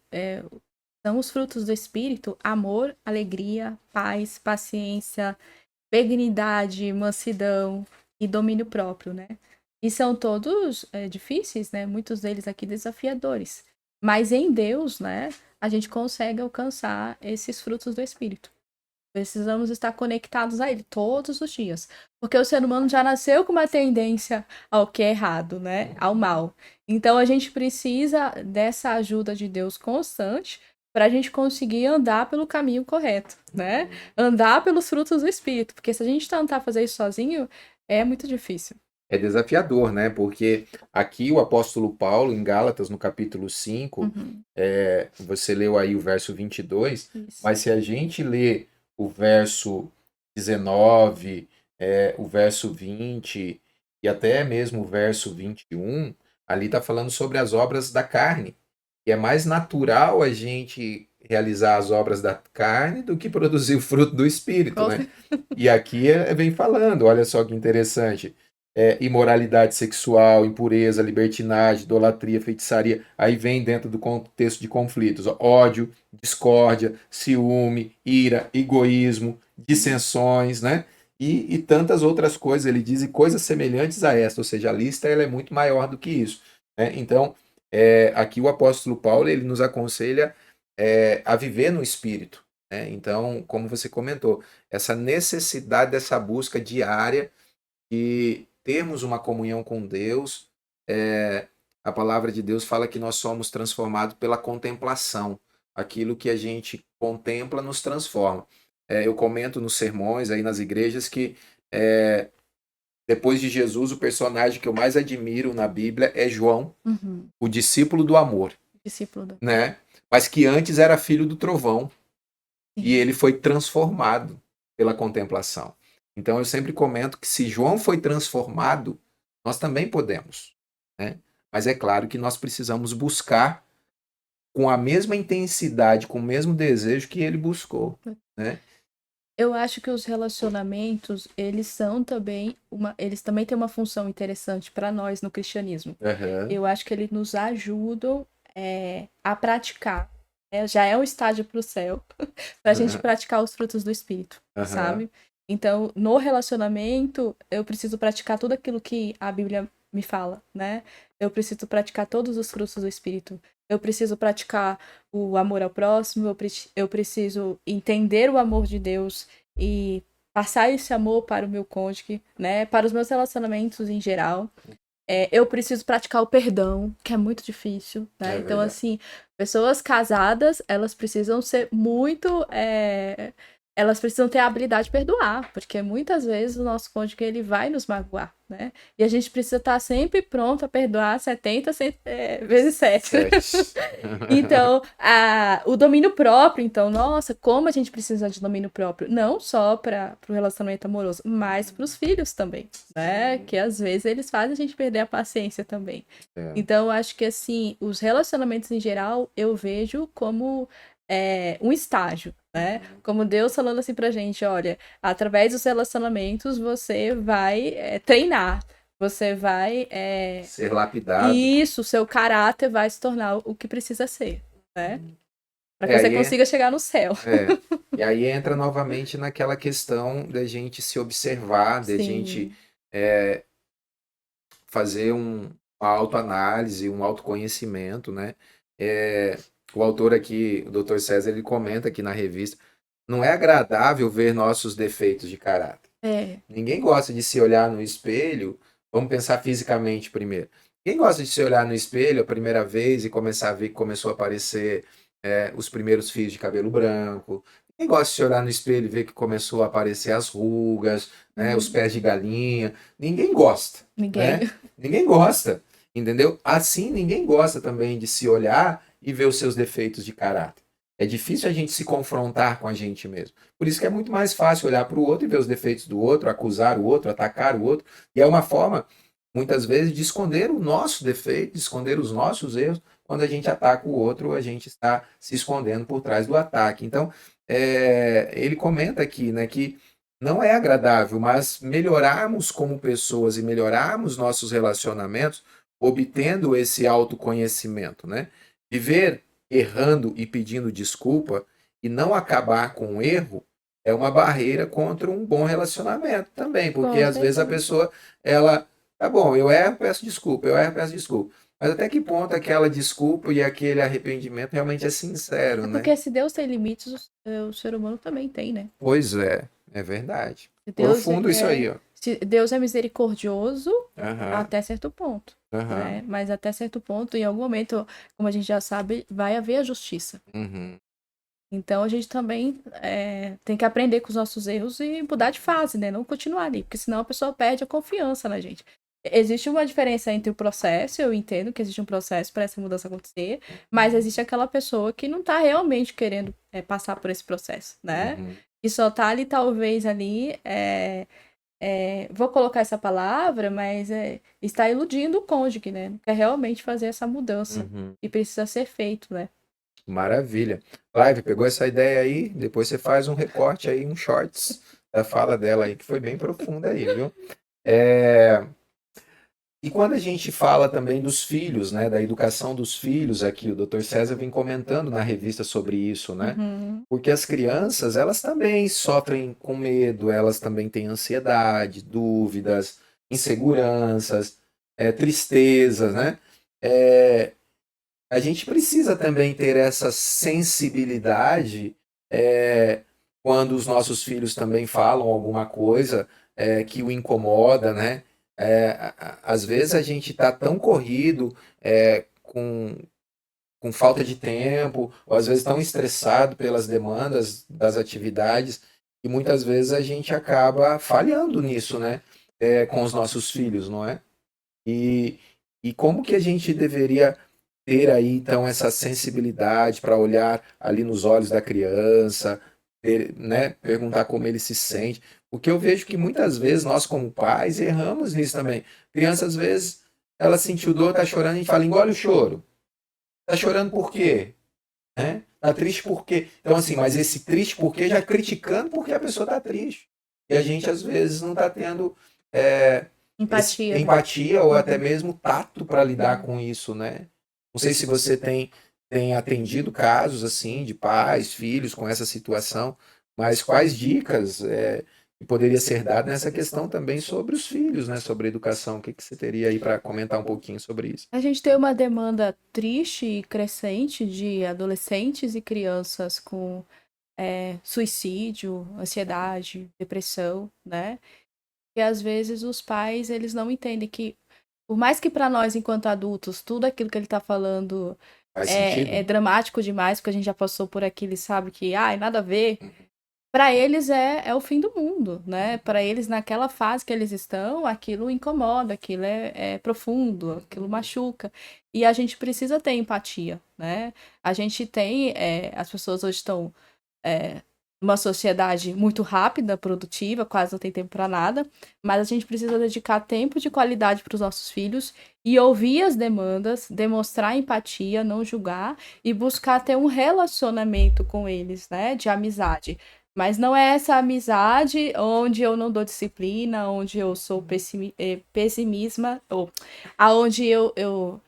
são os frutos do Espírito: amor, alegria, paz, paciência, benignidade, mansidão e domínio próprio, né? E são todos difíceis, né? Muitos deles aqui desafiadores. Mas em Deus, né, a gente consegue alcançar esses frutos do Espírito. Precisamos estar conectados a Ele todos os dias. Porque o ser humano já nasceu com uma tendência ao que é errado, né? Ao mal. Então a gente precisa dessa ajuda de Deus constante para a gente conseguir andar pelo caminho correto, né? Andar pelos frutos do Espírito. Porque se a gente tentar fazer isso sozinho, é muito difícil. É desafiador, né? Porque aqui o apóstolo Paulo, em Gálatas, no capítulo 5, você leu aí o verso 22, Isso. mas se a gente lê o verso 19, o verso 20 e até mesmo o verso 21, ali está falando sobre as obras da carne. E é mais natural a gente realizar as obras da carne do que produzir o fruto do Espírito, né? E aqui vem falando, olha só que interessante. Imoralidade sexual, impureza, libertinagem, idolatria, feitiçaria. Aí vem dentro do contexto de conflitos: ódio, discórdia, ciúme, ira, egoísmo, dissensões, né? E tantas outras coisas. Ele diz, e coisas semelhantes a esta, ou seja, a lista ela é muito maior do que isso, né? Então, aqui o apóstolo Paulo ele nos aconselha a viver no Espírito, né? Então, como você comentou, essa necessidade dessa busca diária de termos uma comunhão com Deus. A palavra de Deus fala que nós somos transformados pela contemplação. Aquilo que a gente contempla nos transforma. Eu comento nos sermões aí nas igrejas que depois de Jesus, o personagem que eu mais admiro na Bíblia é João, o discípulo do amor, né? Mas que antes era filho do trovão. E ele foi transformado pela contemplação. Então eu sempre comento que se João foi transformado, nós também podemos, né? Mas é claro que nós precisamos buscar com a mesma intensidade, com o mesmo desejo que ele buscou, né? Eu acho que os relacionamentos, eles também têm uma função interessante para nós no cristianismo. Eu acho que eles nos ajudam a praticar. Já é um estágio para o céu, para a gente praticar os frutos do Espírito, sabe? Então, no relacionamento, eu preciso praticar tudo aquilo que a Bíblia me fala, né? eu preciso praticar todos os frutos do Espírito. Eu preciso praticar o amor ao próximo, eu preciso entender o amor de Deus e passar esse amor para o meu cônjuge, né? Para os meus relacionamentos em geral. Eu preciso praticar o perdão, que é muito difícil, né? É Então, verdade. assim, pessoas casadas, elas precisam ser muito. Elas precisam ter a habilidade de perdoar, porque muitas vezes o nosso cônjuge ele vai nos magoar, né? E a gente precisa estar sempre pronto a perdoar 70 vezes 7. 7. Então, o domínio próprio, então, nossa, como a gente precisa de domínio próprio, não só para o relacionamento amoroso, mas para os filhos também, né? Que às vezes eles fazem a gente perder a paciência também. É. Então, eu acho que assim, os relacionamentos em geral, eu vejo como um estágio, né? Como Deus falando assim pra gente, olha, através dos relacionamentos você vai treinar. Você vai. Ser lapidado. Isso, o seu caráter vai se tornar o que precisa ser, né? Para que você Aí consiga chegar no céu. E aí entra novamente naquela questão da gente se observar, da Sim. gente fazer uma autoanálise, um autoconhecimento, né? O autor aqui, o Dr. César, ele comenta aqui na revista, não é agradável ver nossos defeitos de caráter. Ninguém gosta de se olhar no espelho, vamos pensar fisicamente primeiro. Ninguém gosta de se olhar no espelho a primeira vez e começar a ver que começou a aparecer os primeiros fios de cabelo branco. Ninguém gosta de se olhar no espelho e ver que começou a aparecer as rugas, né, os pés de galinha. Ninguém gosta. Ninguém. Né? Ninguém gosta, entendeu? Assim, ninguém gosta também de se olhar e ver os seus defeitos de caráter. É difícil a gente se confrontar com a gente mesmo. Por isso que é muito mais fácil olhar para o outro e ver os defeitos do outro, acusar o outro, atacar o outro. E é uma forma, muitas vezes, de esconder o nosso defeito, de esconder os nossos erros. Quando a gente ataca o outro, a gente está se escondendo por trás do ataque. Então, ele comenta aqui, né, que não é agradável, mas melhorarmos como pessoas e melhorarmos nossos relacionamentos, obtendo esse autoconhecimento, né? Viver errando e pedindo desculpa e não acabar com o erro é uma barreira contra um bom relacionamento também, porque às vezes a pessoa, ela, tá bom, eu erro, peço desculpa, eu erro, peço desculpa. Mas até que ponto aquela desculpa e aquele arrependimento realmente é sincero, né? Porque se Deus tem limites, o ser humano também tem, né? Pois é verdade. Deus Profundo isso aí, ó. Deus é misericordioso Uhum. até certo ponto. Uhum. Né? Mas até certo ponto, em algum momento, como a gente já sabe, vai haver a justiça. Uhum. Então a gente também tem que aprender com os nossos erros e mudar de fase, né? Não continuar ali, porque senão a pessoa perde a confiança na gente. Existe uma diferença entre o processo, eu entendo que existe um processo para essa mudança acontecer, mas existe aquela pessoa que não está realmente querendo passar por esse processo, né? Uhum. E só tá ali, talvez, ali, vou colocar essa palavra, mas está iludindo o cônjuge, né? Não quer realmente fazer essa mudança. Uhum. E precisa ser feito, né? Maravilha. Live, pegou essa ideia aí? Depois você faz um recorte aí, um shorts da fala dela aí, que foi bem profunda aí, viu? E quando a gente fala também dos filhos, né, da educação dos filhos aqui, o Dr. César vem comentando na revista sobre isso, né? Uhum. Porque as crianças, elas também sofrem com medo, elas também têm ansiedade, dúvidas, inseguranças, tristezas, né? A gente precisa também ter essa sensibilidade quando os nossos filhos também falam alguma coisa que o incomoda, né? Às vezes a gente está tão corrido com falta de tempo, ou às vezes tão estressado pelas demandas das atividades, e muitas vezes a gente acaba falhando nisso, né? Com os nossos filhos, não é? E como que a gente deveria ter aí, então, essa sensibilidade para olhar ali nos olhos da criança, né, perguntar como ele se sente, porque eu vejo que muitas vezes nós, como pais, erramos nisso também. Criança, às vezes, ela sentiu dor, tá chorando, a gente fala, engole o choro. Tá chorando por quê? Né? Tá triste por quê? Então, assim, mas esse triste por quê já criticando porque a pessoa tá triste. E a gente, às vezes, não tá tendo empatia ou até mesmo tato para lidar com isso, né? Não sei se você tem atendido casos assim de pais, filhos com essa situação, mas quais dicas E poderia ser dado nessa questão também sobre os filhos, né? Sobre a educação. O que que você teria aí para comentar um pouquinho sobre isso? A gente tem uma demanda triste e crescente de adolescentes e crianças com suicídio, ansiedade, depressão, né? E às vezes os pais, eles não entendem que, por mais que para nós, enquanto adultos, tudo aquilo que ele tá falando Faz sentido? é dramático demais, porque a gente já passou por aquilo e sabe que, ai, nada a ver. Para eles é o fim do mundo, né? Para eles, naquela fase que eles estão, aquilo incomoda, aquilo é profundo, aquilo machuca. E a gente precisa ter empatia, né? A gente tem. As pessoas hoje estão numa sociedade muito rápida, produtiva, quase não tem tempo para nada, mas a gente precisa dedicar tempo de qualidade para os nossos filhos e ouvir as demandas, demonstrar empatia, não julgar e buscar ter um relacionamento com eles, né? De amizade. Mas não é essa amizade onde eu não dou disciplina, onde eu sou pessimisma, ou aonde eu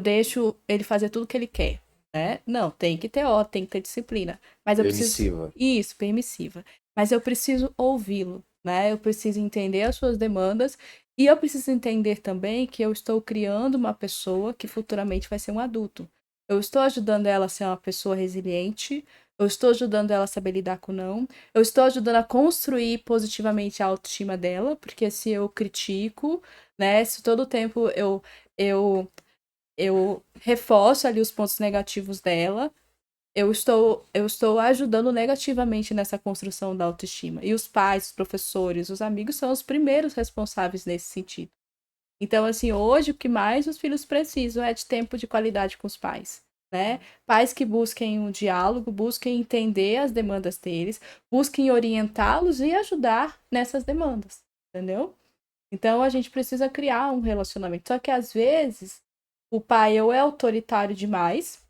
deixo ele fazer tudo que ele quer, né? Não, tem que ter ordem, tem que ter disciplina. Mas eu preciso. Permissiva. Isso, permissiva. Mas eu preciso ouvi-lo, né? Eu preciso entender as suas demandas e eu preciso entender também que eu estou criando uma pessoa que futuramente vai ser um adulto. Eu estou ajudando ela a ser uma pessoa resiliente, eu estou ajudando ela a saber lidar com não. Eu estou ajudando a construir positivamente a autoestima dela, porque se eu critico, né? Se todo o tempo eu, eu reforço ali os pontos negativos dela, eu estou ajudando negativamente nessa construção da autoestima. E os pais, os professores, os amigos são os primeiros responsáveis nesse sentido. Então, assim, hoje o que mais os filhos precisam é de tempo de qualidade com os pais, né? Pais que busquem um diálogo, busquem entender as demandas deles, busquem orientá-los e ajudar nessas demandas, entendeu? Então, a gente precisa criar um relacionamento. Só que, às vezes, o pai ou é autoritário demais,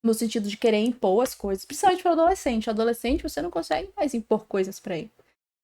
no sentido de querer impor as coisas, principalmente para o adolescente. O adolescente, você não consegue mais impor coisas para ele.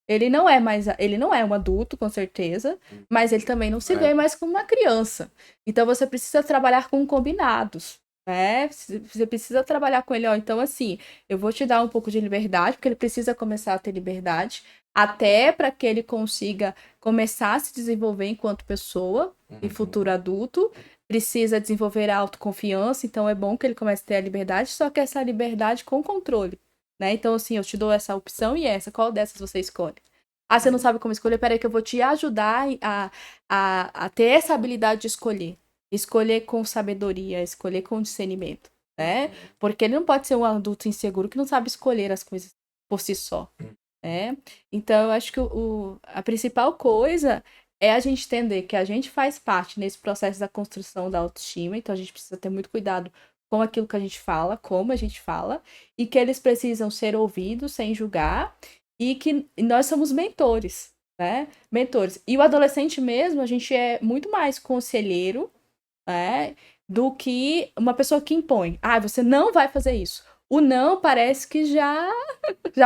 Ele não é um adulto, com certeza, mas ele também não se vê mais como uma criança. Então você precisa trabalhar com combinados, né? Você precisa trabalhar com ele, ó. Então, assim, eu vou te dar um pouco de liberdade, porque ele precisa começar a ter liberdade, até para que ele consiga começar a se desenvolver enquanto pessoa e futuro adulto. Precisa desenvolver a autoconfiança, então é bom que ele comece a ter a liberdade, só que essa liberdade com controle. Né? Então, assim, eu te dou essa opção e essa. Qual dessas você escolhe? Ah, você não sabe como escolher? Peraí que eu vou te ajudar a ter essa habilidade de escolher. Escolher com sabedoria, escolher com discernimento, né? Porque ele não pode ser um adulto inseguro que não sabe escolher as coisas por si só, né? Então, eu acho que a principal coisa é a gente entender que a gente faz parte nesse processo da construção da autoestima, então a gente precisa ter muito cuidado com aquilo que a gente fala, como a gente fala, e que eles precisam ser ouvidos sem julgar, e que nós somos mentores, né? Mentores. E o adolescente mesmo, a gente é muito mais conselheiro, né? Do que uma pessoa que impõe. Ah, você não vai fazer isso. O não parece que já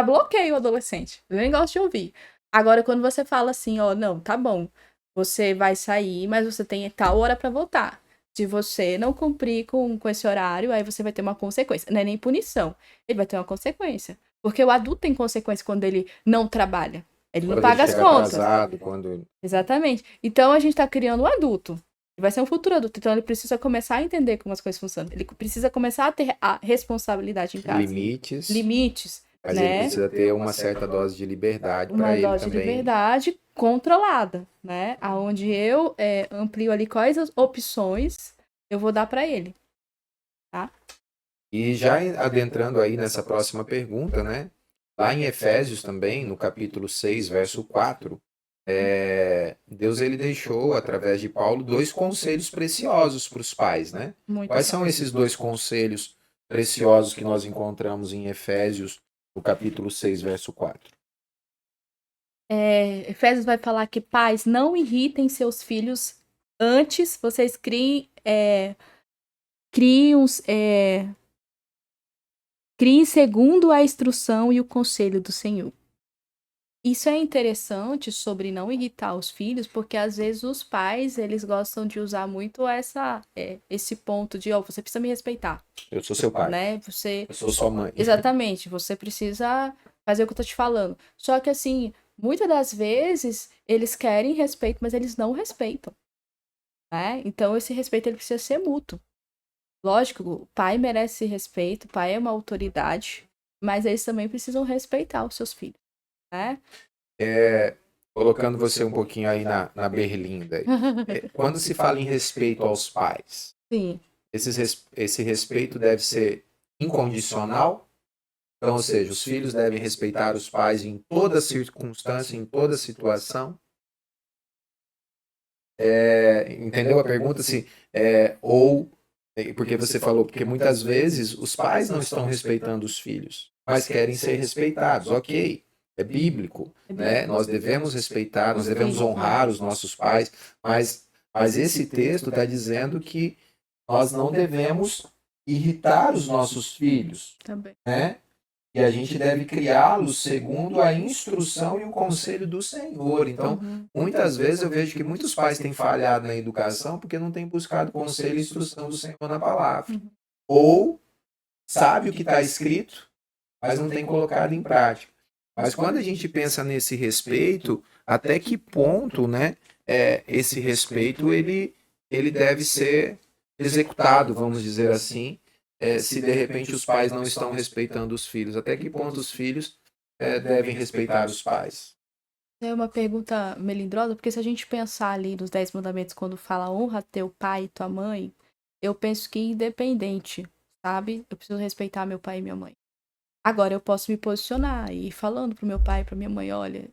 bloqueia o adolescente. Eu nem gosto de ouvir. Agora, quando você fala assim, ó, não, tá bom, você vai sair, mas você tem tal hora para voltar. Se você não cumprir com esse horário, aí você vai ter uma consequência. Não é nem punição. Ele vai ter uma consequência. Porque o adulto tem consequência quando ele não trabalha. Ele não paga as contas. Atrasado, quando... Exatamente. Então a gente está criando um adulto. Ele vai ser um futuro adulto. Então ele precisa começar a entender como as coisas funcionam. Ele precisa começar a ter a responsabilidade em casa. Limites. Mas né? ele precisa ter uma certa dose de liberdade para ele também. Uma dose de liberdade controlada, né? Aonde eu amplio ali quais as opções eu vou dar para ele, tá? E já adentrando aí nessa próxima pergunta, né? Lá em Efésios também, no capítulo 6, verso 4, Deus ele deixou, através de Paulo, 2 conselhos preciosos para os pais, né? Quais são esses 2 conselhos preciosos que nós encontramos em Efésios, no capítulo 6, verso 4? Efésios vai falar que pais não irritem seus filhos, antes vocês criem segundo a instrução e o conselho do Senhor. Isso é interessante sobre não irritar os filhos, porque às vezes os pais, eles gostam de usar muito esse ponto de, você precisa me respeitar. Eu sou seu pai. Né? Eu sou sua mãe. Exatamente, você precisa fazer o que eu tô te falando. Só que assim, muitas das vezes eles querem respeito, mas eles não respeitam, né? Então esse respeito ele precisa ser mútuo. Lógico, o pai merece respeito, o pai é uma autoridade, mas eles também precisam respeitar os seus filhos, né? Colocando você um pouquinho aí na berlinda. Quando se fala em respeito aos pais, Sim. esse respeito deve ser incondicional? Então, ou seja, os filhos devem respeitar os pais em toda circunstância, em toda situação? Entendeu a pergunta? Assim, porque você falou, porque muitas vezes os pais não estão respeitando os filhos, mas querem ser respeitados. Ok, é bíblico, né? Nós devemos respeitar, nós devemos honrar os nossos pais, mas esse texto está dizendo que nós não devemos irritar os nossos filhos, Também. né? E a gente deve criá-los segundo a instrução e o conselho do Senhor. Então, muitas vezes eu vejo que muitos pais têm falhado na educação porque não têm buscado conselho e instrução do Senhor na palavra. Ou sabe o que está escrito, mas não tem colocado em prática. Mas quando a gente pensa nesse respeito, até que ponto, né, esse respeito ele deve ser executado, vamos dizer assim, se de repente os pais não estão respeitando os filhos? Até que ponto os filhos devem respeitar os pais? É uma pergunta melindrosa, porque se a gente pensar ali nos 10 mandamentos, quando fala honra teu pai e tua mãe, eu penso que independente, sabe? Eu preciso respeitar meu pai e minha mãe. Agora eu posso me posicionar e ir falando pro meu pai e pra minha mãe, olha,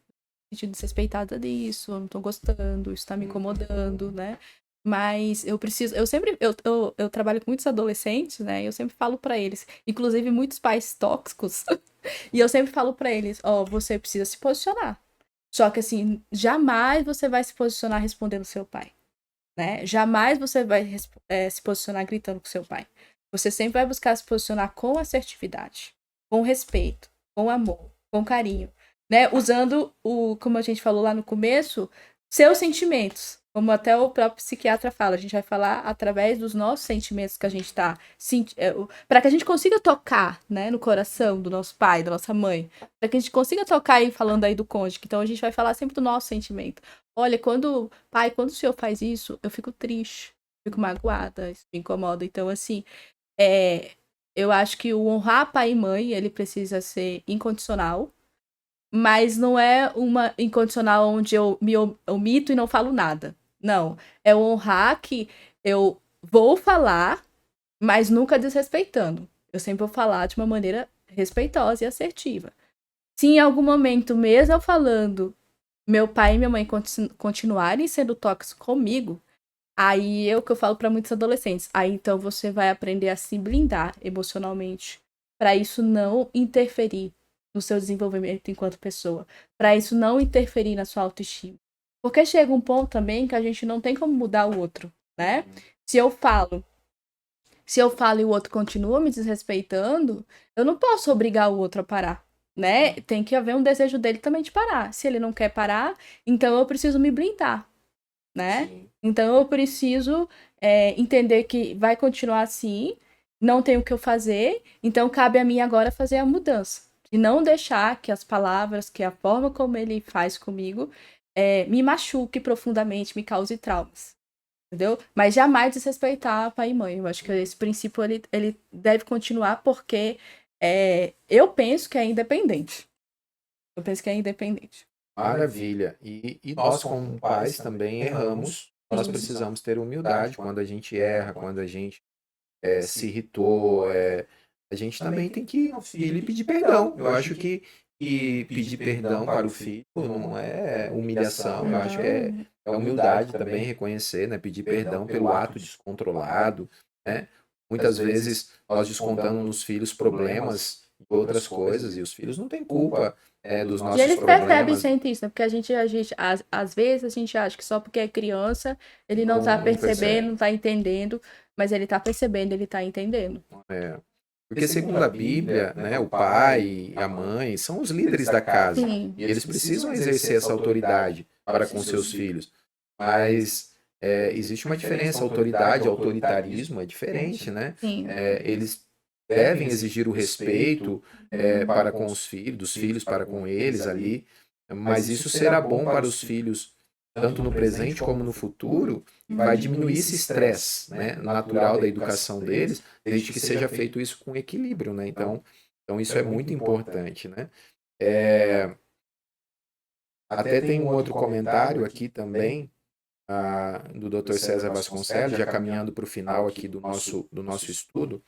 sentindo desrespeitada disso, eu não tô gostando, isso tá me incomodando, né? Mas eu preciso, eu trabalho com muitos adolescentes, né? E eu sempre falo pra eles, inclusive muitos pais tóxicos, e eu sempre falo pra eles, ó, você precisa se posicionar. Só que assim, jamais você vai se posicionar respondendo seu pai, né? Jamais você vai se posicionar gritando com seu pai. Você sempre vai buscar se posicionar com assertividade, com respeito, com amor, com carinho, né? Usando como a gente falou lá no começo, seus sentimentos. Como até o próprio psiquiatra fala, a gente vai falar através dos nossos sentimentos que a gente está para que a gente consiga tocar, né, no coração do nosso pai, da nossa mãe, para que a gente consiga tocar aí falando aí do cônjuge. Então a gente vai falar sempre do nosso sentimento. Olha, quando o senhor faz isso, eu fico triste, fico magoada, isso me incomoda. Então, assim, eu acho que o honrar pai e mãe, ele precisa ser incondicional, mas não é uma incondicional onde eu me omito e não falo nada. Não, é o honrar que eu vou falar, mas nunca desrespeitando. Eu sempre vou falar de uma maneira respeitosa e assertiva. Se em algum momento, mesmo eu falando, meu pai e minha mãe continuarem sendo tóxicos comigo, aí é o que eu falo para muitos adolescentes. Aí então você vai aprender a se blindar emocionalmente, para isso não interferir no seu desenvolvimento enquanto pessoa, para isso não interferir na sua autoestima. Porque chega um ponto também que a gente não tem como mudar o outro, né? Se eu falo e o outro continua me desrespeitando, eu não posso obrigar o outro a parar, né? Tem que haver um desejo dele também de parar. Se ele não quer parar, então eu preciso me blindar, né? Sim. Então eu preciso entender que vai continuar assim, não tem o que eu fazer, então cabe a mim agora fazer a mudança. E não deixar que as palavras, que a forma como ele faz comigo, me machuque profundamente, me cause traumas. Entendeu? Mas jamais desrespeitar pai e mãe. Eu acho que esse princípio ele deve continuar porque eu penso que é independente. Eu penso que é independente. Maravilha. E nós, como pais, também erramos. Nós precisamos ter humildade quando a gente erra, quando a gente se irritou. A gente também tem que ir ao filho e pedir perdão. Eu acho que pedir perdão para o filho não é humilhação. Eu acho que é humildade também reconhecer, né? Pedir perdão pelo ato descontrolado, né? Muitas vezes nós descontamos nos filhos problemas e outras coisas, e os filhos não têm culpa dos E nossos eles percebem e problemas. sentem isso, né? Porque às vezes, a gente acha que só porque é criança, ele não tá Não percebendo, percebe. não tá entendendo, mas ele tá percebendo, ele tá entendendo. Porque segundo a Bíblia, né, o pai e a mãe são os líderes da casa. Sim. E eles precisam exercer essa autoridade para com seus filhos. Mas existe uma diferença. Autoridade e autoritarismo é diferente, né? Sim. Eles devem exigir o respeito para com os filhos, dos filhos para com eles ali. mas isso será bom para os filhos, tanto no presente como no futuro, e vai diminuir esse estresse, né, natural da educação deles, desde que seja feito isso com equilíbrio, né? Então isso é muito importante, né? Até tem um outro comentário aqui também, do Dr. César Vasconcelos, já caminhando para o final aqui do nosso estudo.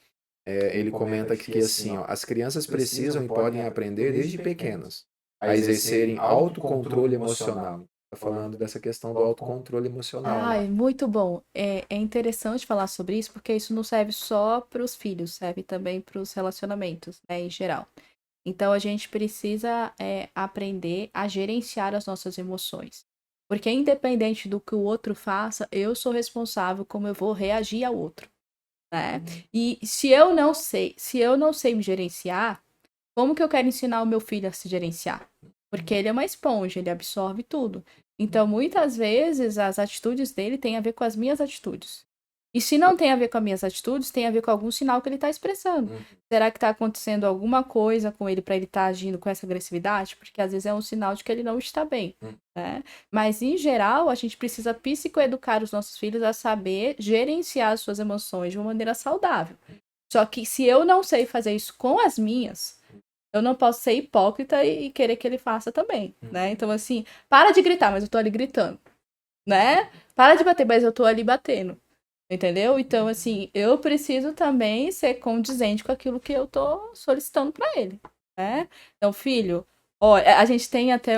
Ele comenta que assim, ó, as crianças precisam e podem aprender desde pequenas a exercerem autocontrole emocional. Está falando dessa questão do autocontrole emocional, né? Ai, muito bom. É interessante falar sobre isso, porque isso não serve só para os filhos, serve também para os relacionamentos, né, em geral. Então, a gente precisa aprender a gerenciar as nossas emoções. Porque independente do que o outro faça, eu sou responsável como eu vou reagir ao outro, né? E se eu não sei me gerenciar, como que eu quero ensinar o meu filho a se gerenciar? Porque ele é uma esponja, ele absorve tudo. Então, muitas vezes, as atitudes dele têm a ver com as minhas atitudes. E se não tem a ver com as minhas atitudes, tem a ver com algum sinal que ele está expressando. Será que está acontecendo alguma coisa com ele para ele estar agindo com essa agressividade? Porque às vezes é um sinal de que ele não está bem, né? Mas, em geral, a gente precisa psicoeducar os nossos filhos a saber gerenciar as suas emoções de uma maneira saudável. Só que se eu não sei fazer isso com as minhas, eu não posso ser hipócrita e querer que ele faça também, né? Então, assim, para de gritar, mas eu tô ali gritando, né? Para de bater, mas eu tô ali batendo, entendeu? Então, assim, eu preciso também ser condizente com aquilo que eu tô solicitando para ele, né? Então, filho, ó, a gente tem até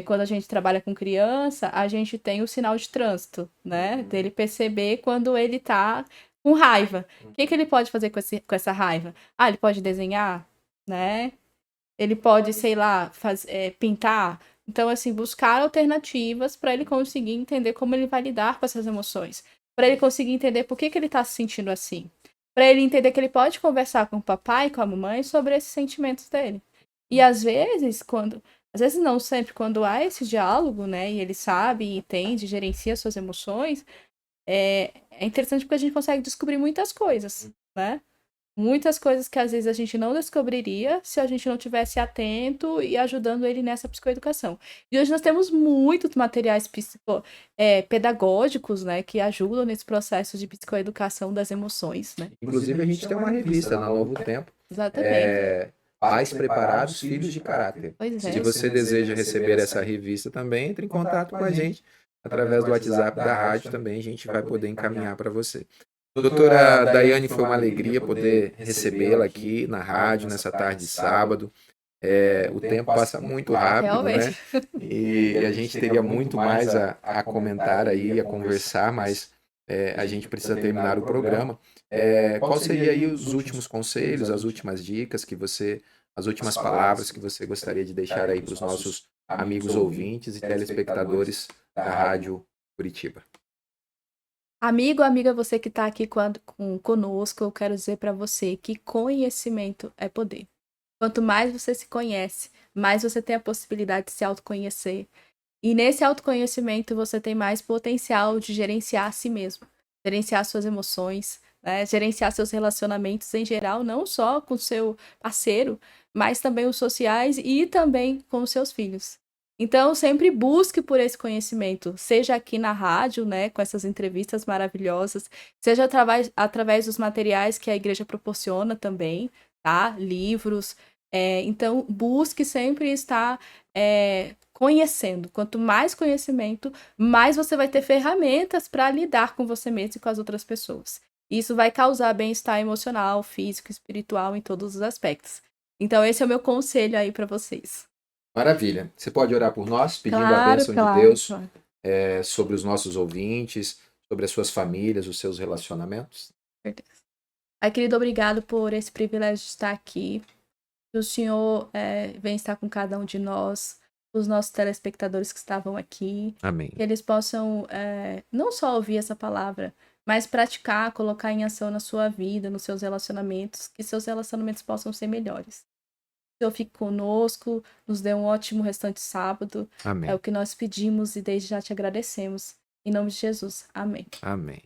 quando a gente trabalha com criança, a gente tem o sinal de trânsito, né? Dele perceber quando ele tá com raiva. O que ele pode fazer com essa raiva? Ah, ele pode desenhar, né? Ele pode, sei lá, pintar. Então, assim, buscar alternativas para ele conseguir entender como ele vai lidar com essas emoções. Para ele conseguir entender por que ele está se sentindo assim. Para ele entender que ele pode conversar com o papai e com a mamãe sobre esses sentimentos dele. E às vezes não sempre, quando há esse diálogo, né, e ele sabe e entende, gerencia suas emoções, é interessante porque a gente consegue descobrir muitas coisas, né? Muitas coisas que às vezes a gente não descobriria se a gente não tivesse atento e ajudando ele nessa psicoeducação. E hoje nós temos muitos materiais pedagógicos, né, que ajudam nesse processo de psicoeducação das emoções, né? Inclusive, a gente tem uma revista na Novo Tempo, Exatamente. Pais Preparados, Filhos de Caráter. Pois Se é. você deseja receber essa revista também, entre em contato com a gente através do WhatsApp da rádio também, a gente vai poder encaminhar para você. Doutora Daiane, foi uma alegria poder recebê-la aqui na rádio, nessa tarde de sábado. O tempo passa muito rápido, né? E a gente teria muito mais a comentar aí, a conversar, mas a gente precisa terminar o programa. Qual seria aí os últimos conselhos, as últimas dicas as últimas palavras que você gostaria de deixar aí para os nossos amigos ouvintes e telespectadores da Rádio Curitiba? Amigo, amiga, você que está aqui conosco, eu quero dizer para você que conhecimento é poder. Quanto mais você se conhece, mais você tem a possibilidade de se autoconhecer. E nesse autoconhecimento você tem mais potencial de gerenciar a si mesmo, gerenciar suas emoções, né? Gerenciar seus relacionamentos em geral, não só com seu parceiro, mas também os sociais e também com os seus filhos. Então, sempre busque por esse conhecimento, seja aqui na rádio, né, com essas entrevistas maravilhosas, seja através dos materiais que a igreja proporciona também, tá? Livros. Então, busque sempre estar conhecendo. Quanto mais conhecimento, mais você vai ter ferramentas para lidar com você mesmo e com as outras pessoas. Isso vai causar bem-estar emocional, físico, espiritual, em todos os aspectos. Então, esse é o meu conselho aí para vocês. Maravilha. Você pode orar por nós, pedindo a bênção de Deus sobre os nossos ouvintes, sobre as suas famílias, os seus relacionamentos? Certeza. Ai, querido, obrigado por esse privilégio de estar aqui. Que o Senhor venha estar com cada um de nós, os nossos telespectadores que estavam aqui. Amém. Que eles possam não só ouvir essa palavra, mas praticar, colocar em ação na sua vida, nos seus relacionamentos, que seus relacionamentos possam ser melhores. O Senhor fique conosco, nos dê um ótimo restante sábado. Amém. É o que nós pedimos e desde já te agradecemos. Em nome de Jesus. Amém. Amém.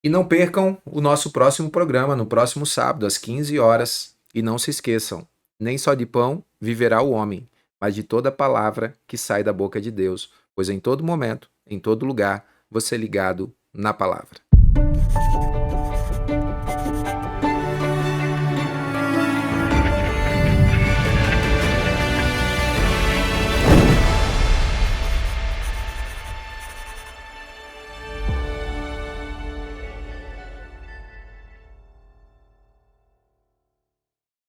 E não percam o nosso próximo programa, no próximo sábado, às 15 horas. E não se esqueçam, nem só de pão viverá o homem, mas de toda palavra que sai da boca de Deus, pois em todo momento, em todo lugar, você é ligado na palavra.